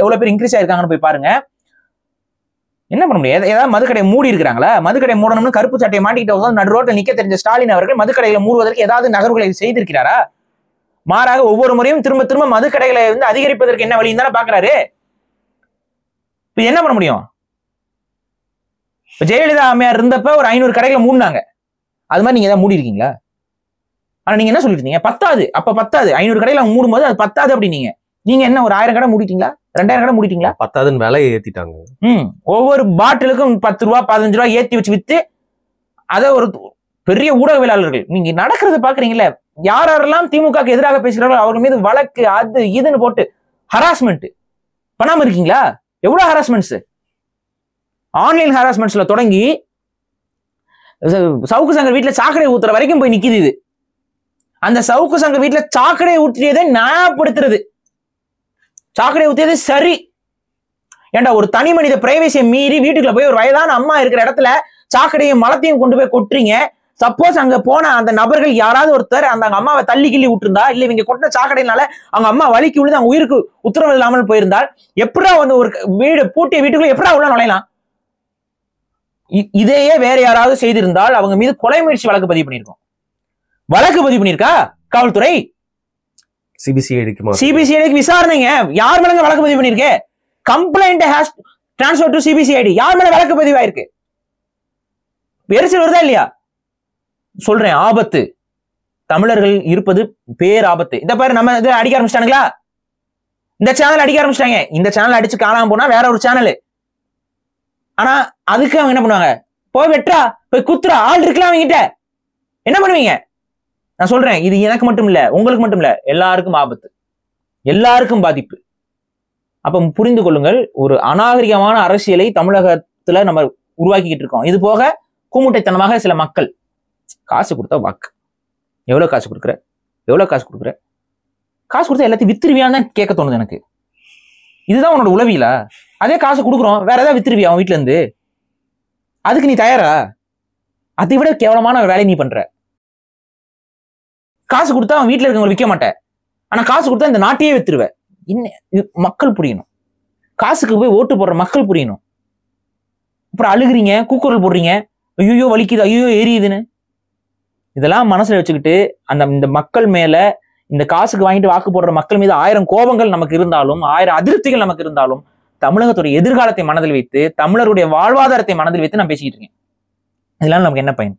எவ்வளவு பேர் இன்க்ரீஸ் ஆயிருக்காங்கன்னு போய் பாருங்க. என்ன பண்ண முடியும்? ஏதாவது மதுக்கடை மூடி இருக்கிறாங்களா? மதுக்கடை மூடணும்னு கருப்பு சட்டையை மாட்டிக்கிட்ட நடு ரோட்டில் நிக்க தெரிஞ்ச ஸ்டாலின் அவர்கள் மதுக்கடைகளை மூடுவதற்கு ஏதாவது நகர்வுகளை செய்திருக்கிறாரா? மாறாக ஒவ்வொரு முறையும் திரும்ப திரும்ப மதுக்கடைகளை வந்து அதிகரிப்பதற்கு என்ன வழின்னு தானே பாக்குறாரு. இப்ப என்ன பண்ண முடியும்? ஜெயலலிதா அம்மையார் இருந்தப்ப ஒரு 500 கடைகளை மூடினாங்க. அது மாதிரி நீங்க ஏதாவது மூடி இருக்கீங்களா? ஆனா நீங்க என்ன சொல்லிட்டு இருந்தீங்க? பத்தாது, அப்ப பத்தாது. 500 கடைகளை மூடும் போது அது பத்தாது அப்படின்னீங்க. நீங்க என்ன ஒரு 1000 கடை மூடிட்டீங்களா? 2000 கடை மூடிட்டீங்களா? பத்தாதுன்னு விலையை ஏத்திட்டாங்க. ஒவ்வொரு பாட்டிலுக்கும் 10 ரூபா 15 ரூபா ஏத்தி வச்சு வித்து அதை ஒரு பெரிய ஊடகவியலாளர்கள் நீங்க நடக்கிறத பாக்குறீங்களே. யாரெல்லாம் திமுகக்கு எதிராக பேசுகிறார்களோ அவர்கள் மீது வழக்கு அது இதுன்னு போட்டு ஹராஸ்மெண்ட் பண்ணாம இருக்கீங்களா? எவ்வளவு ஹராஸ்மெண்ட்ஸ், ஆன்லைன் ஹராஸ்மெண்ட்ஸ்ல தொடங்கி சவுக்கு சங்கர் வீட்டுல சாக்கடை ஊத்துற வரைக்கும் போய் நிக்குது. இது அந்த சவுக்கு சங்கர் வீட்டுல சாக்கடை ஊற்றியதை நியாயப்படுத்துறது. சாக்கடை ஊற்றியது சரி. ஏண்டா ஒரு தனி மனித பிரைவேசியை மீறி வீட்டுக்குள்ள போய் ஒரு வயதான அம்மா இருக்கிற இடத்துல சாக்கடையும் மலத்தையும் கொண்டு போய் கொட்டுறீங்க. சப்போஸ் அங்க போன அந்த நபர்கள் யாராவது ஒருத்தர் அந்த அம்மாவை தள்ளி கிள்ளி விட்டுருந்தா, இல்ல இவங்க கொட்டின சாக்கடையினால அவங்க அம்மா வலிக்கு விழுந்து அவங்க உயிருக்கு உத்தரவு இல்லாமல் போயிருந்தால் எப்படா வந்து ஒரு வீடு பூட்டிய வீட்டுக்குள்ள எப்படா உள்ள நுழையலாம்? இதையே வேற யாராவது செய்திருந்தால் அவங்க மீது கொலை முயற்சி வழக்கு பதிவு பண்ணிருக்கோம். வழக்கு பதிவு பண்ணிருக்கா காவல்துறை? சிபிசிஐடிக்கு விசாரணைங்க. யார் மேல வழக்கு பதிவு பண்ணிருக்கே? Complaint has transfer to CBCID. யார் மேல வழக்கு பதிவாயிருக்கு? எரிச்சல் வருதா இல்லையா? சொல்றேன், ஆபத்து. தமிழர்கள் இருப்பது பேர் ஆபத்து. இந்த பாரு, நம்ம இதை அடிக்க ஆரம்பிச்சிட்டானுங்களா? இந்த சேனல் அடிக்க ஆரம்பிச்சிட்டாங்க. இந்த சேனல் அடிச்சு காணாம போனா வேற ஒரு சேனல். ஆனா அதுக்கு அவங்க என்ன பண்ணுவாங்க? போய் வெட்டுறா, போய் குத்துறா, ஆள் இருக்கலாம் அவங்கிட்ட. என்ன பண்ணுவீங்க? நான் சொல்றேன், இது எனக்கு மட்டும் இல்ல, உங்களுக்கு மட்டும் இல்ல, எல்லாருக்கும் ஆபத்து, எல்லாருக்கும் பாதிப்பு. அப்ப புரிந்து கொள்ளுங்கள், ஒரு அநாகரிகமான அரசியலை தமிழகத்துல நம்ம உருவாக்கிக்கிட்டு இருக்கோம். இது போக கூமுட்டைத்தனமாக சில மக்கள் காசு கொடுத்தா வாக்கு. எவ்வளவு காசு கொடுக்குற, எவ்வளவு காசு கொடுக்குற, காசு கொடுத்தா எல்லாத்தையும் வித்துருவியான்னு தான் கேட்க தோணுது எனக்கு. இதுதான் உன்னோட உளவியலா? அதே காசு கொடுக்குறோம், வேற ஏதாவது வித்துருவியா அவன் வீட்டுல இருந்து? அதுக்கு நீ தயாரா? அதை விட கேவலமான ஒரு வேலையை நீ பண்ற. காசு கொடுத்தா அவன் வீட்டுல இருக்கவங்க விற்க மாட்டேன், ஆனா காசு கொடுத்தா இந்த நாட்டையே வித்துருவேன். என்ன மக்கள் புரியணும். காசுக்கு போய் ஓட்டு போடுற மக்கள் புரியணும். அப்புறம் அழுகுறீங்க, கூக்குரல் போடுறீங்க, ஐயோ வலிக்குது, ஐயோ எரியுதுன்னு. இதெல்லாம் மனசுல வச்சுக்கிட்டு இந்த மக்கள் மேல இந்த காசுக்கு வாங்கிட்டு வாக்கு போடுற மக்கள் மீது 1000 கோபங்கள் நமக்கு இருந்தாலும், 1000 அதிருப்திகள் நமக்கு இருந்தாலும், தமிழகத்துடைய எதிர்காலத்தை மனதில் வைத்து, தமிழருடைய வாழ்வாதாரத்தை மனதில் வைத்து நான் பேசிக்கிட்டு இருக்கேன். இதனால நமக்கு என்ன பயன்?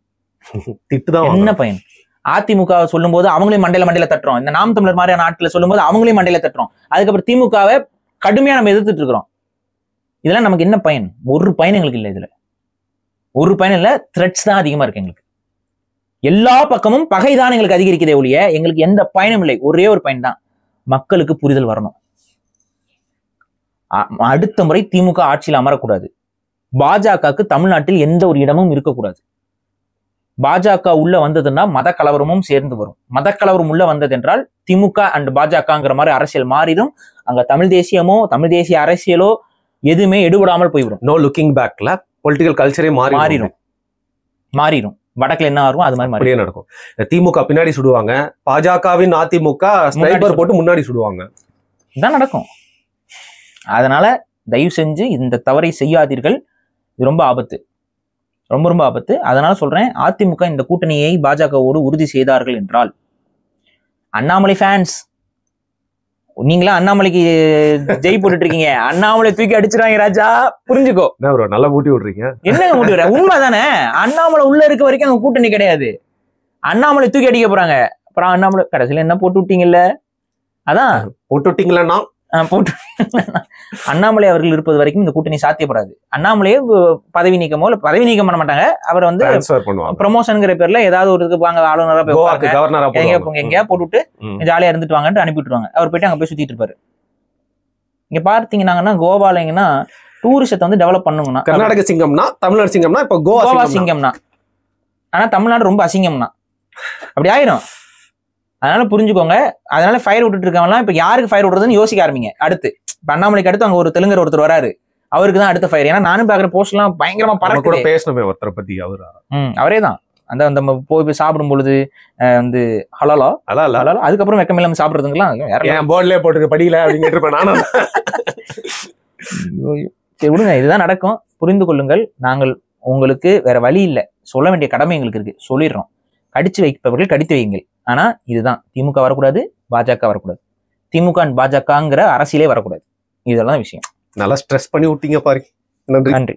என்ன பயன்? அதிமுக சொல்லும் போது அவங்களையும் மண்டையில தட்டுறோம். இந்த நாம் தமிழர் மாதிரியான ஆட்களை சொல்லும் போது அவங்களையும் மண்டையில தட்டுறோம். அதுக்கப்புறம் திமுகவை கடுமையா நம்ம எதிர்த்துட்டு இருக்கிறோம். இதெல்லாம் நமக்கு என்ன பயன்? ஒரு பயன் எங்களுக்கு இல்லை. இதுல ஒரு பயன் இல்ல, த்ரெட்ஸ் தான் அதிகமா இருக்கு எங்களுக்கு. எல்லா பக்கமும் பகைதான் எங்களுக்கு அதிகரிக்கிறதே ஒழிய எங்களுக்கு எந்த பயனும் இல்லை. ஒரே ஒரு பயன் தான், மக்களுக்கு புரிதல் வரணும். அடுத்த முறை திமுக ஆட்சியில் அமரக்கூடாது. பாஜகவுக்கு தமிழ்நாட்டில் எந்த ஒரு இடமும் இருக்கக்கூடாது. பாஜக உள்ள வந்ததுன்னா மத கலவரமும் சேர்ந்து வரும். மத கலவரம் உள்ள வந்தது என்றால் திமுக அண்ட் பாஜகங்கிற மாதிரி அரசியல் மாறிடும். அங்க தமிழ் தேசியமோ தமிழ் தேசிய அரசியலோ எதுவுமே எடுபடாமல் போய்விடும். நோ லுக்கிங் பேக்ல பொலிட்டிக்கல் கல்ச்சரே மாறிடும். வடக்குல என்ன ஆகும் அது மாதிரி அப்படியே நடக்கும். திமுக பின்னாடி சுடுவாங்க, பாஜகவின் அதிமுக ஸ்னைப்பர் போட்டு முன்னாடி சுடுவாங்க. இதான் நடக்கும். அதனால தயவு செஞ்சு இந்த தவறை செய்யாதீர்கள். இது ரொம்ப ஆபத்து, ரொம்ப ரொம்ப ஆபத்து. அதனால சொல்றேன், அதிமுக இந்த கூட்டணியை பாஜகவோடு உறுதி செய்தார்கள் என்றால், அண்ணாமலை ஃபேன்ஸ் நீங்களா அண்ணாமலைக்கு ஜெய் போட்டுட்டு இருக்கீங்க, அண்ணாமலை தூக்கி அடிச்சிருவாங்க ராஜா, புரிஞ்சுக்கோ. நல்லா ஊட்டி விடுறீங்க. என்னங்க ஊட்டி விடுற? உண்மைதானே. அண்ணாமலை உள்ள இருக்க வரைக்கும் அங்க கூட்டணி கிடையாது. அண்ணாமலை தூக்கி அடிக்க போறாங்க. அப்புறம் அண்ணாமலை கடைசியில என்ன போட்டு விட்டீங்கல்ல, அதான் போட்டு விட்டீங்களா போட்டு. அண்ணாமலை அவர்கள் இருப்பது வரைக்கும் இந்த கூட்டணி சாத்தியப்படாது. அண்ணாமலையே பதவி நீக்கமோ இல்ல பதவி நீக்கம் பண்ண மாட்டாங்க. அவர் வந்து ப்ரமோஷன்ங்கிற பேர்ல ஏதாவது ஒரு இதுக்கு வாங்க, ஆளுநரா போய் எங்கேயா போட்டுவிட்டு ஜாலியா இருந்துட்டு வாங்கன்ட்டு அனுப்பி விட்டுருவாங்க. அவர் போயிட்டு அங்க போய் சுத்திட்டு இருப்பாரு. இங்க பார்த்தீங்கன்னா கோவாலங்கன்னா டூரிசத்தை வந்து டெவலப் பண்ணுங்கன்னா, கர்நாடக சிங்கம்னா தமிழ்நாடு சிங்கம்னா இப்ப கோவா சிங்கம்னா, ஆனா தமிழ்நாடு ரொம்ப அசிங்கம்னா அப்படி ஆயிரும். அதனால புரிஞ்சுக்கோங்க. அதனால ஃபயர் விட்டுட்டு இருக்கவங்கலாம் இப்ப யாருக்கு ஃபயர் விடுறதுன்னு யோசிக்க ஆரம்பிங்க. அடுத்து இப்ப அண்ணாமலைக்கு அடுத்து அங்க ஒரு தெலுங்கர் ஒருத்தர் வராரு, அவருக்கு தான் அடுத்த ஃபயர். ஏன்னா நானும் பாக்குற போஸ்ட் எல்லாம் பயங்கரமா பறக்குது. பேசணுமே ஒருத்தரை பத்தி, அவரே தான் அந்த போய் சாப்பிடும் பொழுது வந்து ஹலாலா அதுக்கப்புறம் வெக்கம் இல்லாம சாப்பிடுறதுங்கலாம் போர்ட்லயே போட்டு படிக்கல அப்படிங்கிட்டு நானும். சரி விடுங்க, இதுதான் நடக்கும். புரிந்து கொள்ளுங்கள். நாங்கள் உங்களுக்கு வேற வழி இல்லை, சொல்ல வேண்டிய கடமை எங்களுக்கு இருக்கு, சொல்லிடுறோம். கடிச்சு வைப்பவர்கள் கடித்து வையுங்கள். ஆனா இதுதான், திமுக வரக்கூடாது, பாஜக வரக்கூடாது, திமுக பாஜகங்கிற அரசியலே வரக்கூடாது. இதெல்லாம் விஷயம். நல்லா ஸ்ட்ரெஸ் பண்ணி விட்டீங்க பாரு. நன்றி.